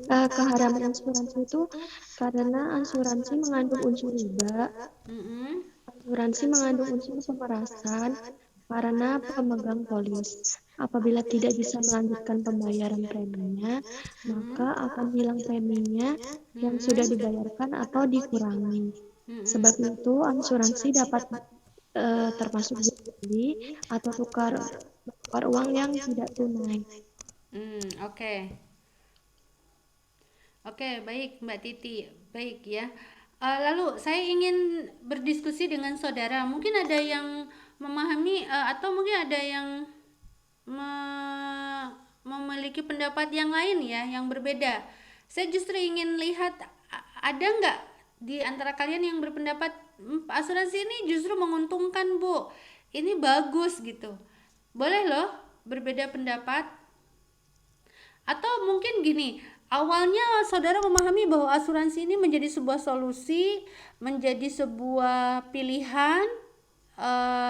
keharaman asuransi itu karena asuransi mengandung unsur riba, Mm-mm. asuransi mengandung unsur pemerasan karena pemegang polis. Apabila tidak bisa melanjutkan pembayaran preminya, maka akan hilang preminya yang sudah dibayarkan atau dikurangi. Sebab itu, asuransi dapat termasuk beli atau tukar uang yang tidak tunai. Oke. Oke, baik Mbak Titi. Baik ya. Lalu saya ingin berdiskusi dengan saudara. Mungkin ada yang memahami atau mungkin ada yang memiliki pendapat yang lain ya, yang berbeda. Saya justru ingin lihat ada nggak di antara kalian yang berpendapat asuransi ini justru menguntungkan Bu, ini bagus gitu. Boleh loh berbeda pendapat. Atau mungkin gini, awalnya saudara memahami bahwa asuransi ini menjadi sebuah solusi, menjadi sebuah pilihan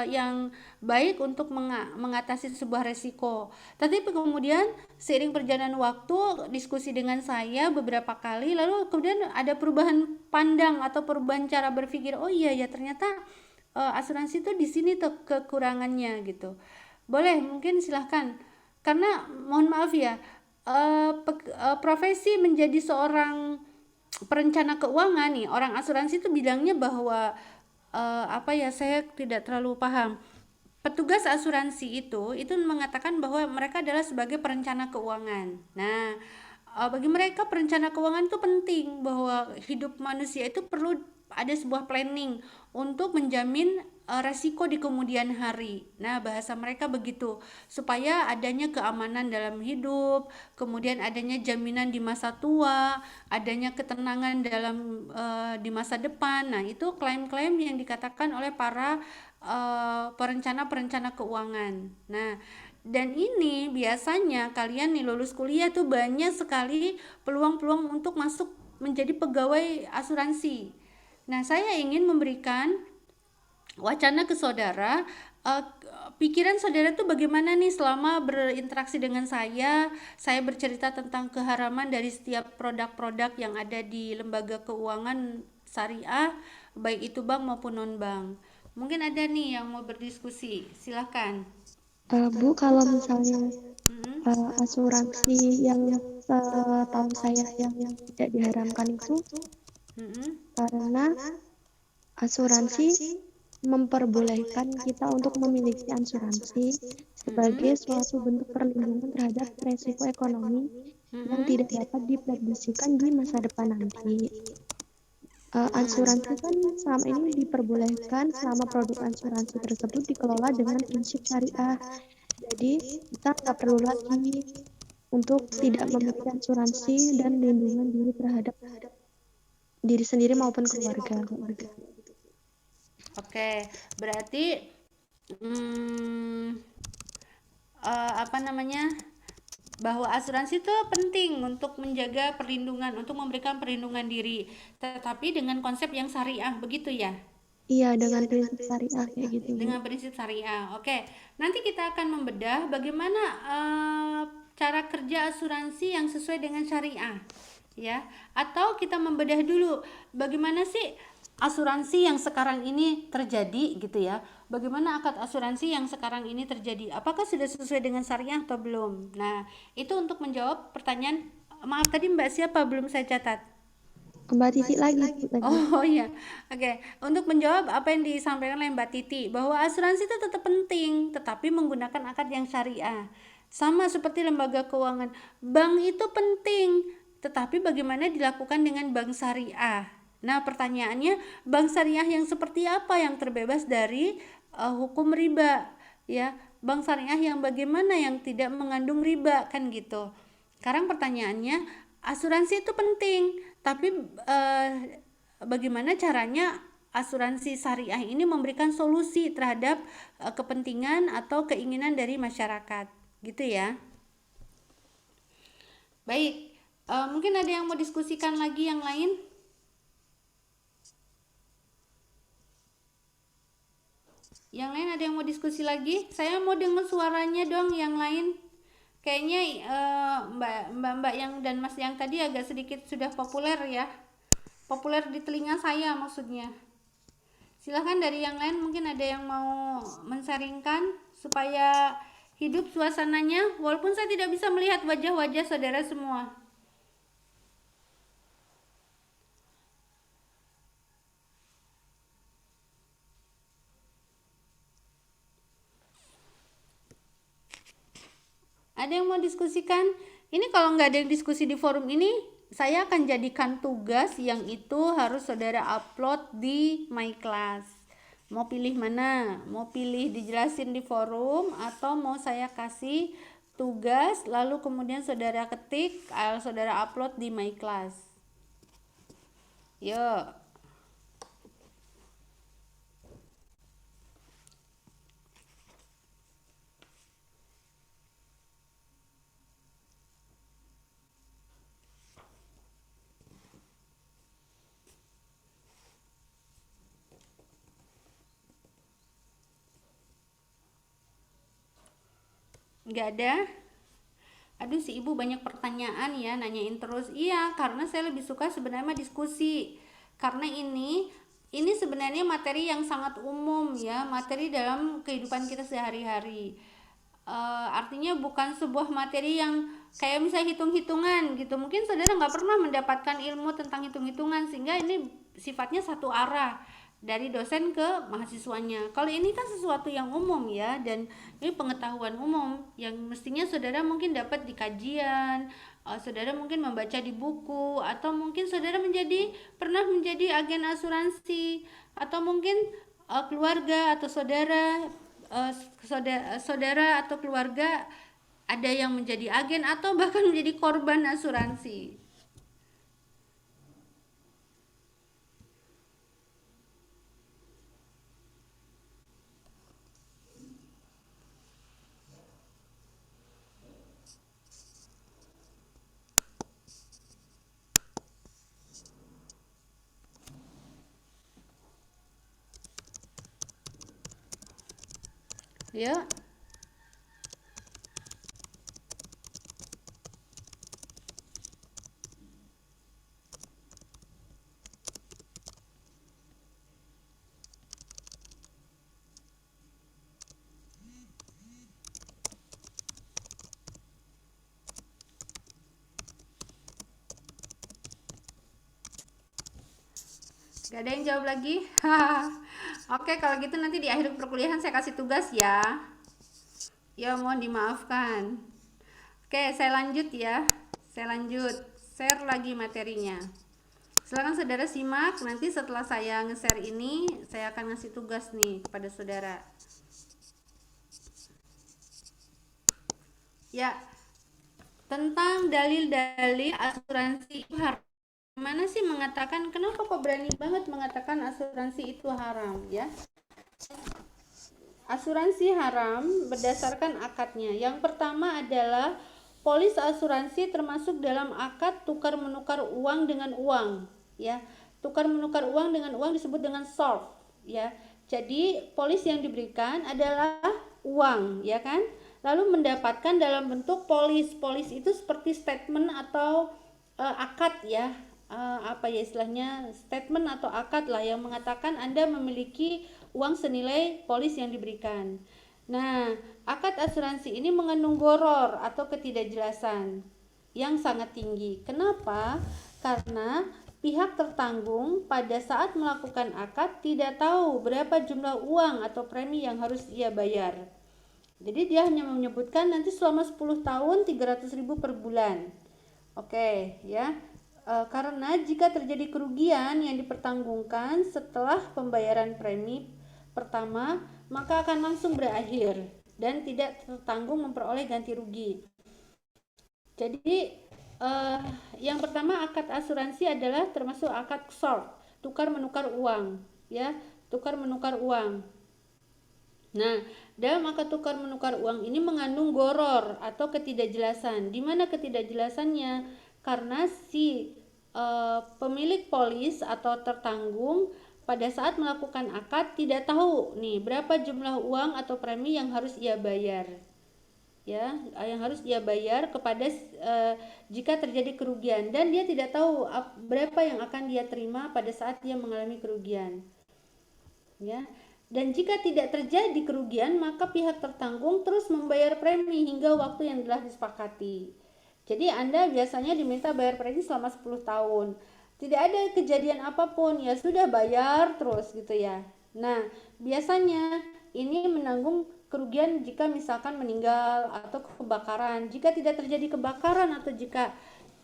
yang baik untuk mengatasi sebuah resiko. Tapi kemudian seiring perjalanan waktu, diskusi dengan saya beberapa kali, lalu kemudian ada perubahan pandang atau perubahan cara berpikir. Oh iya ya, ternyata asuransi itu di sini tuh kekurangannya gitu. Boleh, mungkin silahkan. Karena mohon maaf ya, profesi menjadi seorang perencana keuangan nih, orang asuransi itu bilangnya bahwa apa ya, saya tidak terlalu paham. Petugas asuransi itu mengatakan bahwa mereka adalah sebagai perencana keuangan. Nah, bagi mereka perencana keuangan itu penting, bahwa hidup manusia itu perlu ada sebuah planning untuk menjamin resiko di kemudian hari. Nah, bahasa mereka begitu, supaya adanya keamanan dalam hidup, kemudian adanya jaminan di masa tua, adanya ketenangan dalam di masa depan. Nah, itu klaim-klaim yang dikatakan oleh para perencana-perencana keuangan. Nah, dan ini biasanya kalian nih lulus kuliah tuh banyak sekali peluang-peluang untuk masuk menjadi pegawai asuransi. Nah, saya ingin memberikan wacana ke saudara, pikiran saudara tuh bagaimana nih selama berinteraksi dengan saya bercerita tentang keharaman dari setiap produk-produk yang ada di lembaga keuangan syariah, baik itu bank maupun non bank. Mungkin ada nih yang mau berdiskusi, silahkan. Bu, kalau misalnya Mm-mm. asuransi yang setahu saya yang tidak diharamkan itu Mm-mm. karena asuransi memperbolehkan kita untuk memiliki asuransi sebagai suatu bentuk perlindungan terhadap resiko ekonomi yang Mm-mm. tidak dapat diprediksikan di masa depan nanti. Asuransi kan selama ini diperbolehkan selama produk asuransi tersebut dikelola dengan prinsip syariah. Jadi kita nggak perlu lagi untuk tidak memiliki asuransi dan lindungan diri terhadap diri sendiri maupun keluarga kayak gitu. Oke, berarti mm, apa namanya? Bahwa asuransi itu penting untuk menjaga perlindungan, untuk memberikan perlindungan diri, tetapi dengan konsep yang syariah, begitu ya? Iya, dengan prinsip syariah kayak gitu, Bu. Dengan prinsip syariah. Oke, nanti kita akan membedah bagaimana cara kerja asuransi yang sesuai dengan syariah, ya. Atau kita membedah dulu bagaimana sih asuransi yang sekarang ini terjadi, gitu ya. Bagaimana akad asuransi yang sekarang ini terjadi? Apakah sudah sesuai dengan syariah atau belum? Nah, itu untuk menjawab pertanyaan. Maaf tadi Mbak siapa belum saya catat. Mbak Titi lagi, Bu, tadi. Oh iya, oke. Untuk menjawab apa yang disampaikan oleh Mbak Titi, bahwa asuransi itu tetap penting, tetapi menggunakan akad yang syariah. Sama seperti lembaga keuangan, bank itu penting, tetapi bagaimana dilakukan dengan bank syariah? Nah, pertanyaannya, bank syariah yang seperti apa yang terbebas dari hukum riba? Ya, bank syariah yang bagaimana yang tidak mengandung riba, kan gitu. Sekarang pertanyaannya, asuransi itu penting, tapi bagaimana caranya asuransi syariah ini memberikan solusi terhadap kepentingan atau keinginan dari masyarakat, gitu ya. Baik, mungkin ada yang mau diskusikan lagi yang lain? Yang lain ada yang mau diskusi lagi? Saya mau dengar suaranya dong yang lain. Kayaknya mbak yang dan mas yang tadi agak sedikit sudah populer ya. Populer di telinga saya maksudnya. Silahkan dari yang lain mungkin ada yang mau mensaringkan supaya hidup suasananya walaupun saya tidak bisa melihat wajah-wajah saudara semua. Ada yang mau diskusikan? Ini kalau nggak ada yang diskusi di forum ini, saya akan jadikan tugas yang itu harus saudara upload di My Class. Mau pilih mana? Mau pilih dijelasin di forum atau mau saya kasih tugas lalu kemudian saudara ketik, saudara upload di My Class. Yuk. Nggak ada? Aduh si ibu banyak pertanyaan ya, nanyain terus. Iya, karena saya lebih suka sebenarnya diskusi. Karena ini sebenarnya materi yang sangat umum ya, materi dalam kehidupan kita sehari-hari. Artinya bukan sebuah materi yang kayak misalnya hitung-hitungan gitu. Mungkin saudara nggak pernah mendapatkan ilmu tentang hitung-hitungan sehingga ini sifatnya satu arah dari dosen ke mahasiswanya. Kalau ini kan sesuatu yang umum ya, dan ini pengetahuan umum yang mestinya saudara mungkin dapat di kajian, saudara mungkin membaca di buku, atau mungkin saudara pernah menjadi agen asuransi, atau mungkin keluarga atau saudara atau keluarga ada yang menjadi agen atau bahkan menjadi korban asuransi. Ya. Gak ada yang jawab lagi? Oke, kalau gitu nanti di akhir perkuliahan saya kasih tugas ya. Ya, mohon dimaafkan. Oke, saya lanjut ya. Saya lanjut. Share lagi materinya. Silakan saudara simak. Nanti setelah saya nge-share ini, saya akan ngasih tugas nih kepada saudara. Ya, tentang dalil-dalil asuransi itu haram. Mana sih mengatakan, kenapa kok berani banget mengatakan asuransi itu haram ya? Asuransi haram berdasarkan akadnya. Yang pertama adalah polis asuransi termasuk dalam akad tukar menukar uang dengan uang ya. Tukar menukar uang dengan uang disebut dengan SORF ya. Jadi polis yang diberikan adalah uang ya kan, lalu mendapatkan dalam bentuk polis. Polis itu seperti statement atau akad ya. Apa ya istilahnya, statement atau akad lah yang mengatakan Anda memiliki uang senilai polis yang diberikan. Nah, akad asuransi ini mengandung goror atau ketidakjelasan yang sangat tinggi. Kenapa? Karena pihak tertanggung pada saat melakukan akad tidak tahu berapa jumlah uang atau premi yang harus ia bayar. Jadi dia hanya menyebutkan nanti selama 10 tahun 300.000 per bulan. Oke, ya. Karena jika terjadi kerugian yang dipertanggungkan setelah pembayaran premi pertama, maka akan langsung berakhir dan tidak tertanggung memperoleh ganti rugi. Jadi yang pertama akad asuransi adalah termasuk akad SORF, tukar menukar uang, ya, tukar menukar uang. Nah, dalam akad tukar menukar uang ini mengandung goror atau ketidakjelasan. Di mana ketidakjelasannya? Karena si pemilik polis atau tertanggung pada saat melakukan akad tidak tahu nih berapa jumlah uang atau premi yang harus ia bayar. Ya, yang harus ia bayar kepada jika terjadi kerugian, dan dia tidak tahu berapa yang akan dia terima pada saat dia mengalami kerugian. Ya. Dan jika tidak terjadi kerugian, maka pihak tertanggung terus membayar premi hingga waktu yang telah disepakati. Jadi Anda biasanya diminta bayar premi selama 10 tahun. Tidak ada kejadian apapun, ya sudah bayar terus gitu ya. Nah, biasanya ini menanggung kerugian jika misalkan meninggal atau kebakaran. Jika tidak terjadi kebakaran atau jika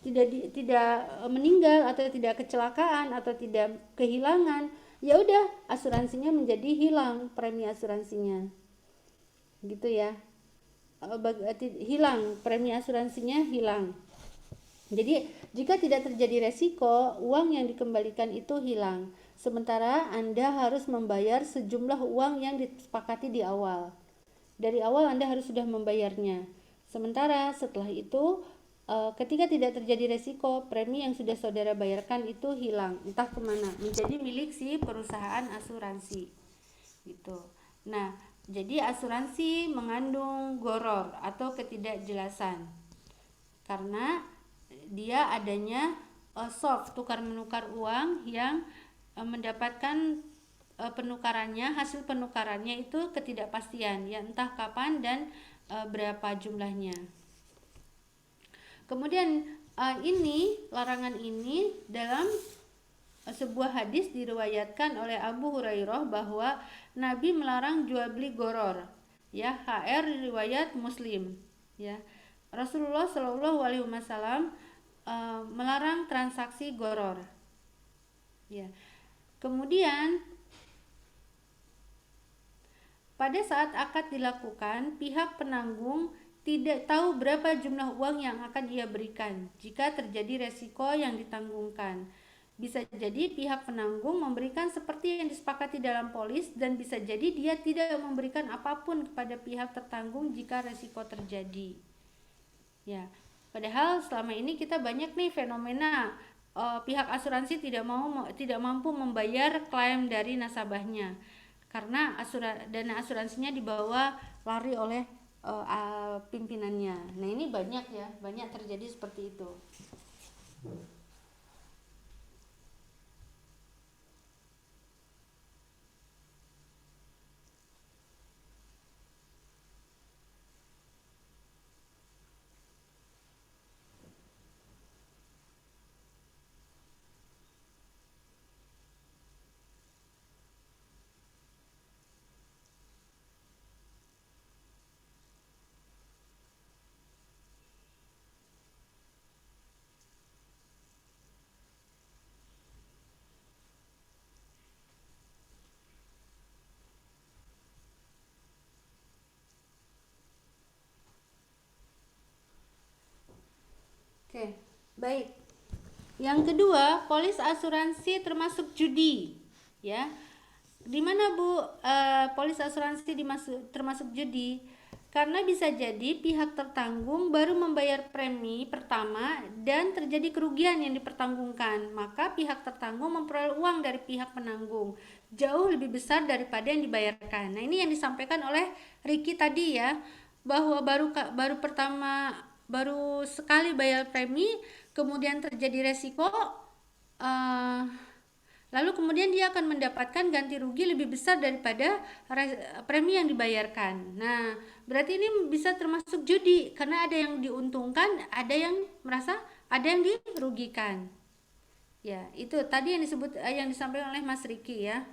tidak meninggal atau tidak kecelakaan atau tidak kehilangan, ya udah asuransinya menjadi hilang, premi asuransinya. Gitu ya. Hilang, premi asuransinya hilang. Jadi jika tidak terjadi resiko, uang yang dikembalikan itu hilang. Sementara Anda harus membayar sejumlah uang yang disepakati di awal. Dari awal Anda harus sudah membayarnya. Sementara setelah itu ketika tidak terjadi resiko, premi yang sudah saudara bayarkan itu hilang, entah kemana, menjadi milik si perusahaan asuransi. Gitu. Nah, jadi asuransi mengandung goror atau ketidakjelasan karena dia adanya SORF, tukar menukar uang yang mendapatkan penukarannya, hasil penukarannya itu ketidakpastian, ya entah kapan dan berapa jumlahnya. Kemudian larangan ini dalam sebuah hadis diriwayatkan oleh Abu Hurairah bahwa Nabi melarang jual beli goror. Ya, HR riwayat Muslim. Ya, Rasulullah Shallallahu Alaihi Wasallam melarang transaksi goror. Ya, kemudian pada saat akad dilakukan, pihak penanggung tidak tahu berapa jumlah uang yang akan ia berikan jika terjadi resiko yang ditanggungkan. Bisa jadi pihak penanggung memberikan seperti yang disepakati dalam polis, dan bisa jadi dia tidak memberikan apapun kepada pihak tertanggung jika resiko terjadi. Ya, padahal selama ini kita banyak nih fenomena pihak asuransi tidak mampu membayar klaim dari nasabahnya karena dana asuransinya dibawa lari oleh pimpinannya. Nah, ini banyak terjadi seperti itu. Oke, baik. Yang kedua, polis asuransi termasuk judi, ya. Di mana Bu polis asuransi termasuk judi? Karena bisa jadi pihak tertanggung baru membayar premi pertama dan terjadi kerugian yang dipertanggungkan, maka pihak tertanggung memperoleh uang dari pihak penanggung jauh lebih besar daripada yang dibayarkan. Nah, ini yang disampaikan oleh Ricky tadi ya, bahwa baru sekali bayar premi, kemudian terjadi resiko, eh, lalu kemudian dia akan mendapatkan ganti rugi lebih besar daripada premi yang dibayarkan. Nah, berarti ini bisa termasuk judi karena ada yang diuntungkan, ada yang merasa ada yang dirugikan. Ya, itu tadi yang yang disampaikan oleh Mas Riki ya.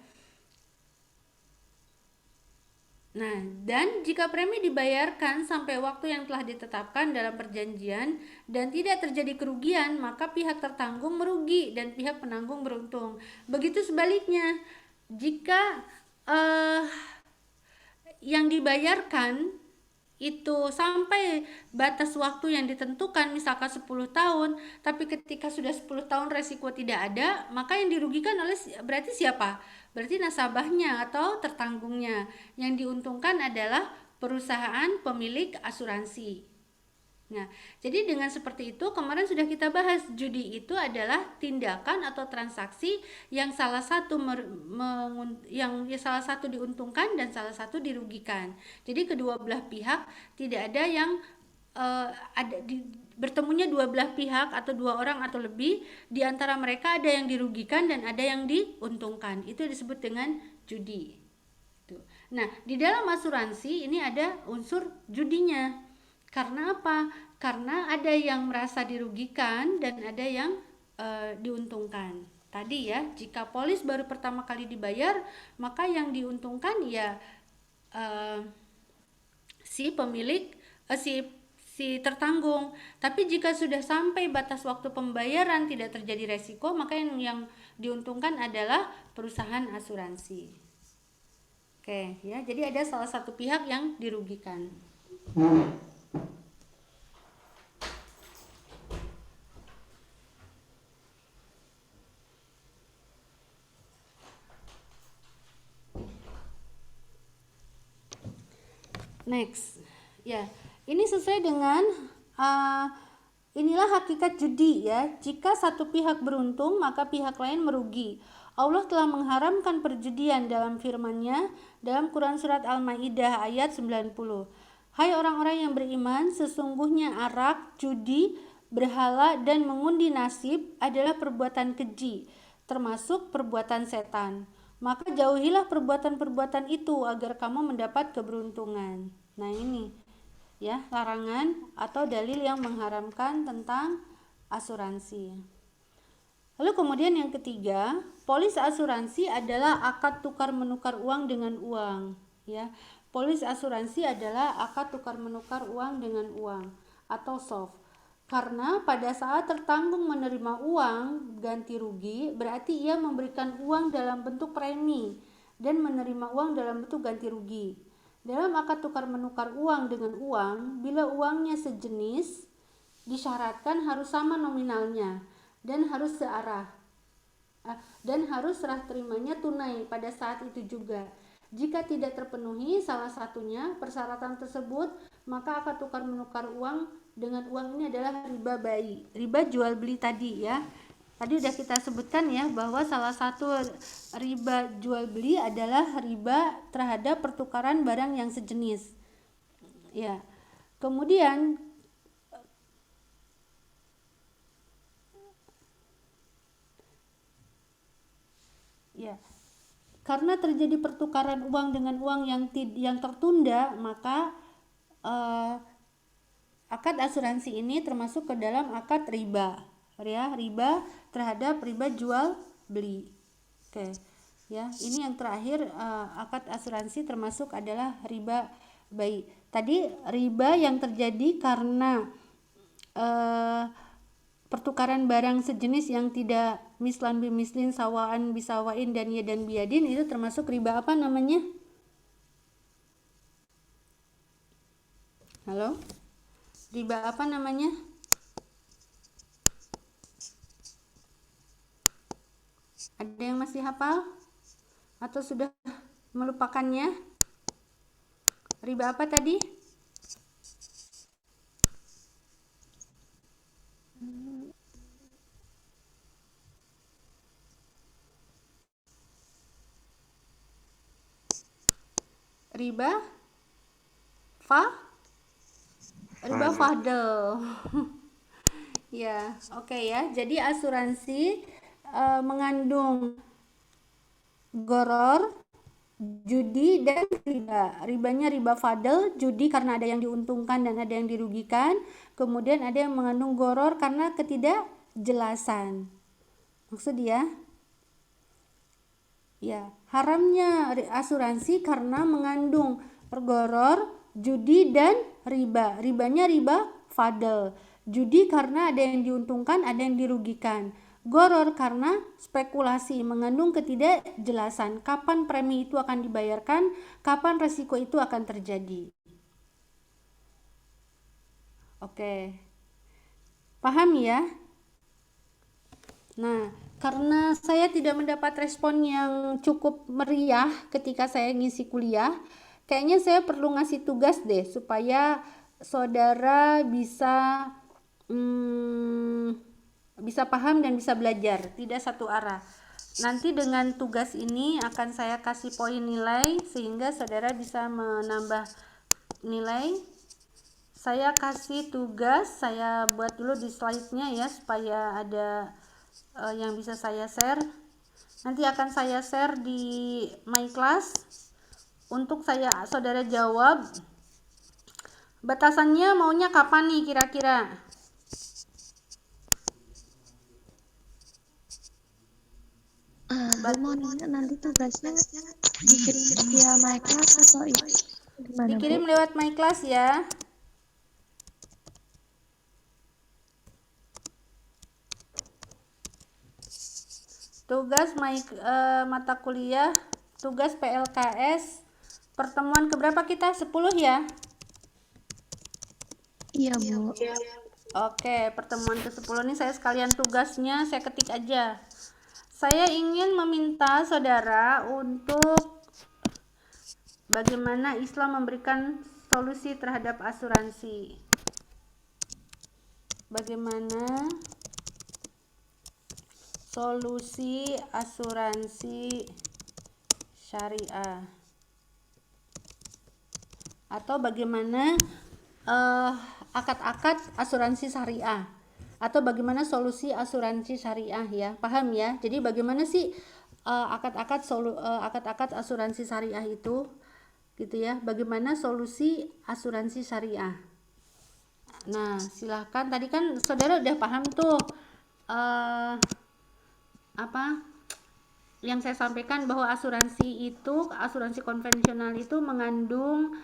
Nah, dan jika premi dibayarkan sampai waktu yang telah ditetapkan dalam perjanjian dan tidak terjadi kerugian, maka pihak tertanggung merugi dan pihak penanggung beruntung. Begitu sebaliknya, jika yang dibayarkan itu sampai batas waktu yang ditentukan, misalkan 10 tahun, tapi ketika sudah 10 tahun resiko tidak ada, maka yang dirugikan berarti siapa? Berarti nasabahnya atau tertanggungnya. Yang diuntungkan adalah perusahaan pemilik asuransi. Nah, jadi dengan seperti itu kemarin sudah kita bahas, judi itu adalah tindakan atau transaksi yang salah satu salah satu diuntungkan dan salah satu dirugikan. Jadi kedua belah pihak tidak ada yang bertemunya dua belah pihak atau dua orang atau lebih, di antara mereka ada yang dirugikan dan ada yang diuntungkan. Itu disebut dengan judi. Nah, di dalam asuransi ini ada unsur judinya. Karena apa? Karena ada yang merasa dirugikan dan ada yang diuntungkan. Tadi ya, jika polis baru pertama kali dibayar, maka yang diuntungkan ya si pemilik, si tertanggung. Tapi jika sudah sampai batas waktu pembayaran tidak terjadi resiko, maka yang diuntungkan adalah perusahaan asuransi. Oke, ya. Jadi ada salah satu pihak yang dirugikan. Next, ya, ini sesuai dengan inilah hakikat judi ya. Jika satu pihak beruntung, maka pihak lain merugi. Allah telah mengharamkan perjudian dalam firman-Nya dalam Quran surat Al-Maidah ayat 90. Hai orang-orang yang beriman, sesungguhnya arak, judi, berhala dan mengundi nasib adalah perbuatan keji, termasuk perbuatan setan. Maka jauhilah perbuatan-perbuatan itu agar kamu mendapat keberuntungan. Nah, ini ya, larangan atau dalil yang mengharamkan tentang asuransi. Lalu kemudian yang ketiga, polis asuransi adalah akad tukar menukar uang dengan uang, ya. Polis asuransi adalah akad tukar menukar uang dengan uang atau soft. Karena pada saat tertanggung menerima uang ganti rugi, berarti ia memberikan uang dalam bentuk premi dan menerima uang dalam bentuk ganti rugi. Dalam akad tukar menukar uang dengan uang, bila uangnya sejenis, disyaratkan harus sama nominalnya dan harus searah. Dan harus serah terimanya tunai pada saat itu juga. Jika tidak terpenuhi salah satunya persyaratan tersebut, maka akad tukar menukar uang dengan uang ini adalah riba bayi, riba jual beli tadi ya. Tadi udah kita sebutkan ya bahwa salah satu riba jual beli adalah riba terhadap pertukaran barang yang sejenis. Ya. Kemudian ya, karena terjadi pertukaran uang dengan uang yang tertunda, maka akad asuransi ini termasuk ke dalam akad riba, ya, riba terhadap riba jual beli. Oke, ya, ini yang terakhir, akad asuransi termasuk adalah riba bayi. Tadi riba yang terjadi karena pertukaran barang sejenis yang tidak mislan bimislin, sawaan bisawain, dan yadan biyadin, itu termasuk riba apa namanya? Halo? Riba apa namanya? Ada yang masih hafal atau sudah melupakannya? Riba apa tadi? Riba riba fadl. Ya, oke ya. Jadi asuransi mengandung goror, judi, dan riba. Ribanya riba fadl, judi karena ada yang diuntungkan dan ada yang dirugikan. Kemudian ada yang mengandung goror karena ketidakjelasan. Maksud ya, haramnya asuransi karena mengandung goror, judi, dan riba. Ribanya riba fadl. Judi karena ada yang diuntungkan, ada yang dirugikan. Goror karena spekulasi, mengandung ketidakjelasan. Kapan premi itu akan dibayarkan, kapan resiko itu akan terjadi. Oke. Paham ya? Nah, karena saya tidak mendapat respon yang cukup meriah ketika saya ngisi kuliah, kayaknya saya perlu ngasih tugas deh supaya saudara bisa bisa paham dan bisa belajar, tidak satu arah. Nanti dengan tugas ini akan saya kasih poin nilai sehingga saudara bisa menambah nilai. Saya kasih tugas, saya buat dulu di slide-nya ya supaya ada yang bisa saya share. Nanti akan saya share di my class untuk saudara jawab. Batasannya maunya kapan nih kira-kira? Mau nanya nanti tugasnya dikirim via my class atau gimana, Dikirim Bu? lewat my class ya. Tugas mata kuliah, tugas PLKS, pertemuan keberapa kita? 10 ya? Iya, Bu. Oke, pertemuan ke-10 ini saya sekalian tugasnya saya ketik aja. Saya ingin meminta saudara untuk bagaimana Islam memberikan solusi terhadap asuransi. Bagaimana solusi asuransi syariah, atau bagaimana akad-akad asuransi syariah, atau bagaimana solusi asuransi syariah ya, paham ya? Jadi bagaimana sih akad-akad asuransi syariah itu gitu ya, bagaimana solusi asuransi syariah. Nah, silahkan, tadi kan saudara udah paham tuh apa yang saya sampaikan, bahwa asuransi konvensional itu mengandung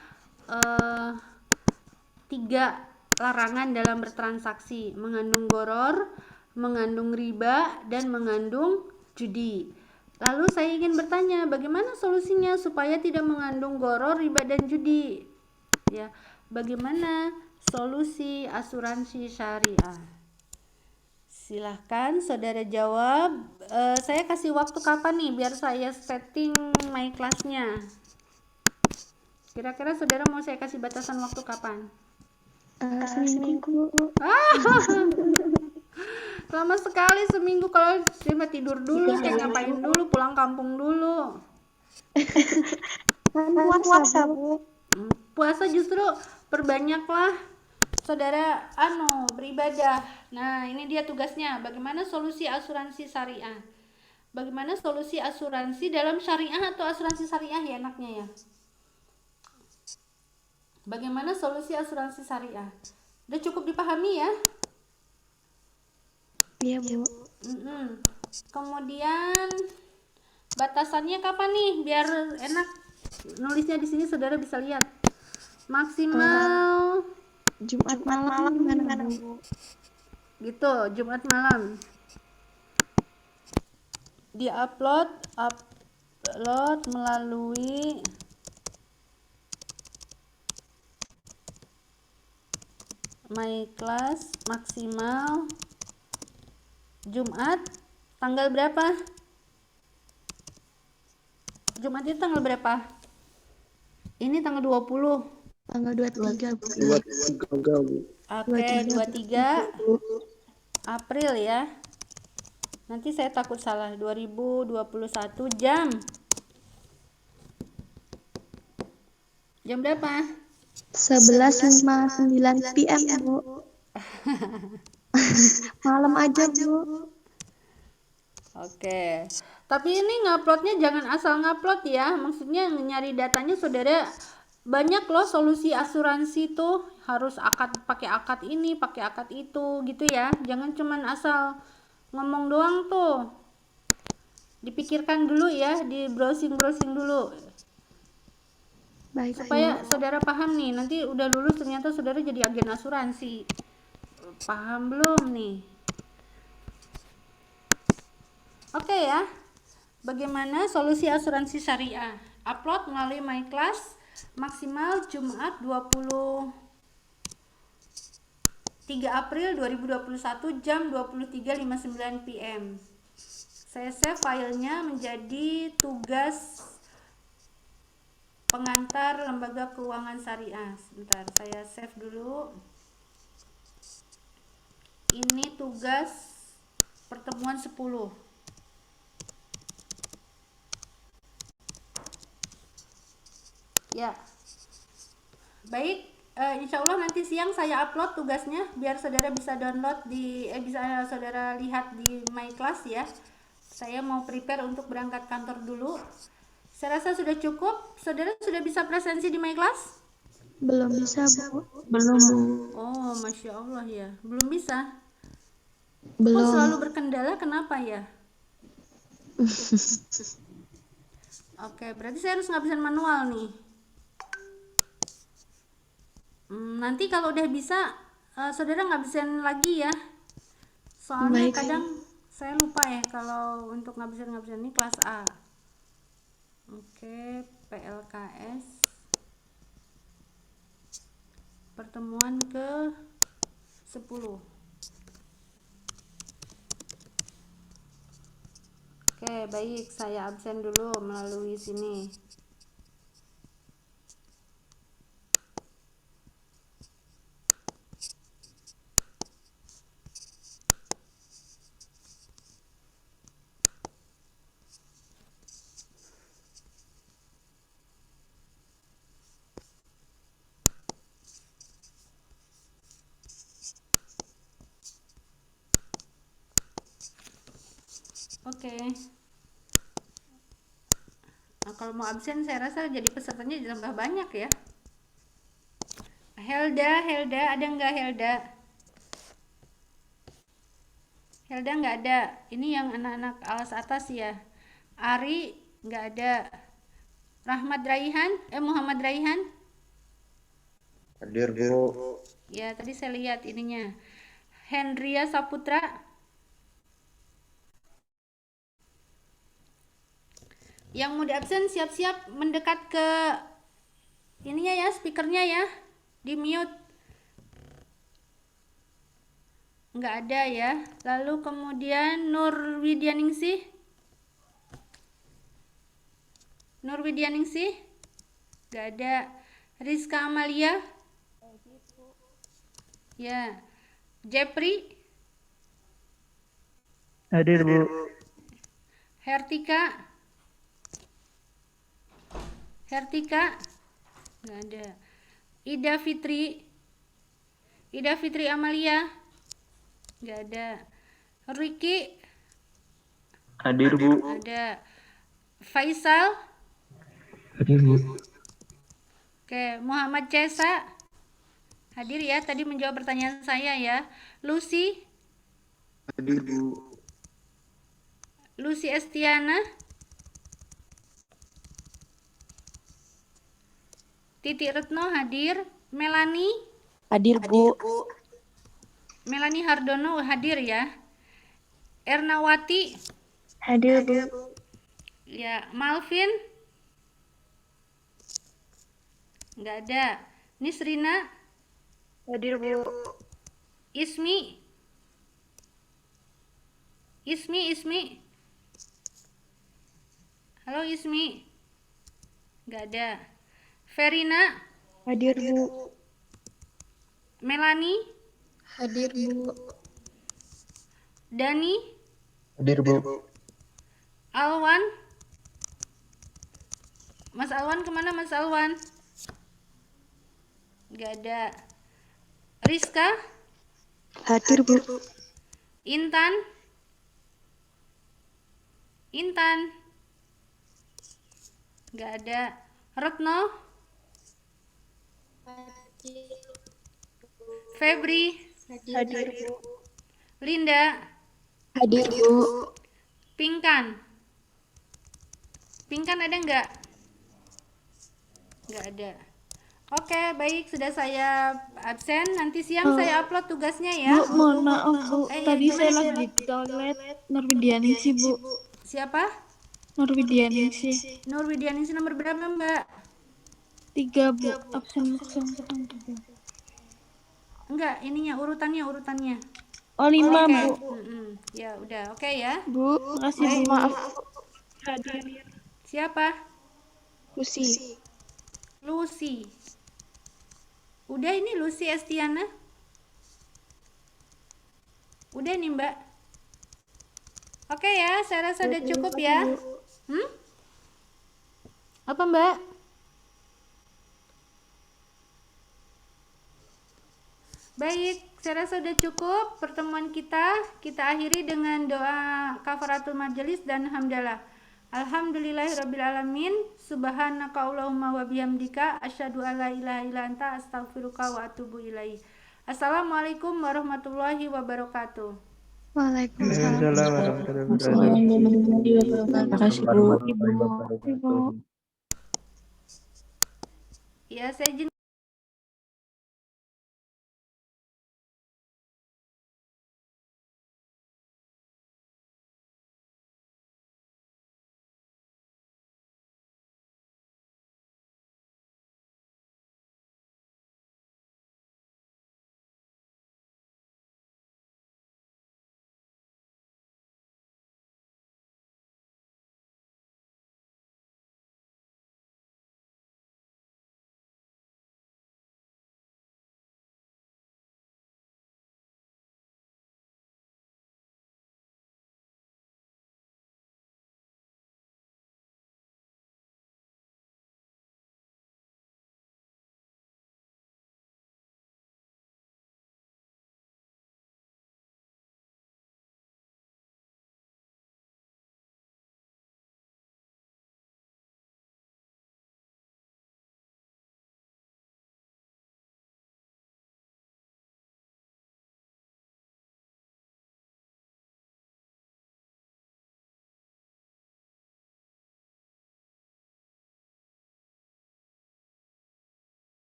3 larangan dalam bertransaksi, mengandung goror, mengandung riba, dan mengandung judi. Lalu saya ingin bertanya, bagaimana solusinya supaya tidak mengandung goror, riba, dan judi? Ya, bagaimana solusi asuransi syariah? Silahkan saudara jawab. Saya kasih waktu kapan nih biar saya setting my class-nya? Kira-kira saudara mau saya kasih batasan waktu kapan? Seminggu, Bu. Lama sekali seminggu, kalau saya mah tidur dulu, saya ngapain dulu, pulang kampung dulu. Kan puasa, Bu. Puasa justru perbanyaklah saudara beribadah. Nah, ini dia tugasnya, bagaimana solusi asuransi syariah. Bagaimana solusi asuransi dalam syariah atau asuransi syariah ya enaknya ya. Bagaimana solusi asuransi syariah? Udah cukup dipahami ya? Iya, Bu. Kemudian batasannya kapan nih biar enak nulisnya di sini, saudara bisa lihat. Maksimal Jumat malam gimana, Bu? gitu, Jumat malam. Di-upload melalui my class maksimal Jumat tanggal berapa? Jumat itu tanggal berapa? Ini tanggal 20. Tanggal 23, Bu. Buat gagal, Bu. Oke, 23 Bu. April ya. Nanti saya takut salah. 2021 jam. Jam berapa? 11.59 PM, Bu. Malam aja, Bu. Oke. Tapi ini nguploadnya jangan asal ngupload ya. Maksudnya nyari datanya saudara, banyak loh solusi asuransi tuh, harus pakai akad ini, pakai akad itu gitu ya. Jangan cuman asal ngomong doang tuh. Dipikirkan dulu ya, di browsing-browsing dulu Baik, supaya Bu. saudara paham nih. Nanti udah lulus ternyata saudara jadi agen asuransi. Paham belum nih? Oke ya. Bagaimana solusi asuransi syariah? Upload melalui My Class maksimal Jumat 23 April 2021 jam 23.59 PM. Saya save filenya menjadi tugas pengantar lembaga keuangan syariah. Sebentar, saya save dulu. Ini tugas pertemuan 10. Ya, baik. Insya Allah nanti siang saya upload tugasnya biar saudara bisa download bisa saudara lihat di My Class ya. Saya mau prepare untuk berangkat kantor dulu. Saya rasa sudah cukup. Saudara sudah bisa presensi di My Class? Belum bisa, Bu. Belum, Bu. Oh, Masya Allah ya. Belum bisa. Kok Belum. selalu berkendala, kenapa ya? Oke, berarti saya harus ngabisin manual nih. Nanti kalau udah bisa, saudara ngabisin lagi ya. Soalnya Baik. kadang saya lupa ya kalau untuk ngabisin ini kelas A. Oke, PLKS. Pertemuan ke 10. Oke, baik, saya absen dulu melalui sini. Oke. Nah, kalau mau absen saya rasa jadi pesertanya tambah banyak ya. Helda, ada nggak Helda? Helda nggak ada. Ini yang anak-anak alas atas ya. Ari nggak ada. Muhammad Raihan? Hadir, Bu. Ya, tadi saya lihat ininya. Hendria Saputra. Yang mau diabsen siap-siap mendekat ke ininya ya, speakernya ya. Di mute. Nggak ada ya. Lalu kemudian Nur Widyaningsih. Nggak ada. Rizka Amalia. Ya. Jepri. Hadir, Bu. Hertika. Nggak ada. Ida Fitri Amalia. Nggak ada. Ricky. Hadir, Bu. Ada. Faisal. Hadir, Bu. Oke, Muhammad Cesa. Hadir ya, tadi menjawab pertanyaan saya ya. Lucy Hadir, Bu. Estiana. Titi Retno hadir. Melani Bu. Melani Hardono hadir ya. Ernawati. Hadir, Bu. Ya, Malvin. Nggak ada. Nisrina. Hadir, Bu. Ismi. Halo Ismi. Nggak ada. Verina, Hadir, Bu. Melani, Hadir, Bu. Dani, Hadir, Bu. Alwan. Mas Alwan kemana Mas Alwan? Nggak ada. Rizka, Hadir, Bu. Intan, Intan, nggak ada. Retno, Febri, Hadir, Bu. Linda, Hadir, Bu. Pinkan. Pinkan ada nggak? Nggak ada. Oke, baik, sudah saya absen. Nanti siang saya upload tugasnya ya. Bu, mohon maaf Bu, Eh, ya, tadi saya gimana? lagi di toilet Nurwidianingsi Bu. Siapa? Nurwidianingsi Nurwidianingsi nomor berapa Mbak? 3 Bu, absen 003. Enggak, ininya urutannya. Oh 5 Oke. Bu. Ya udah, oke ya. Bu, Makasih Bu. maaf. Siapa? Lucy. Lucy. Udah ini Lucy Estiana. Udah nih Mbak. Oke ya, saya rasa udah cukup ya. Apa Mbak? Baik, saya rasa sudah cukup pertemuan kita. Kita akhiri dengan doa kafaratul majelis dan hamdalah. Alhamdulillahirrabbilalamin. Subhanaka Allahumma wa bihamdika asyhadu an la ilaha illa anta astaghfiruka wa atubu ilaih. Assalamualaikum warahmatullahi wabarakatuh. Waalaikumsalam. Makasih Bu. Ibu. Ya, saya izin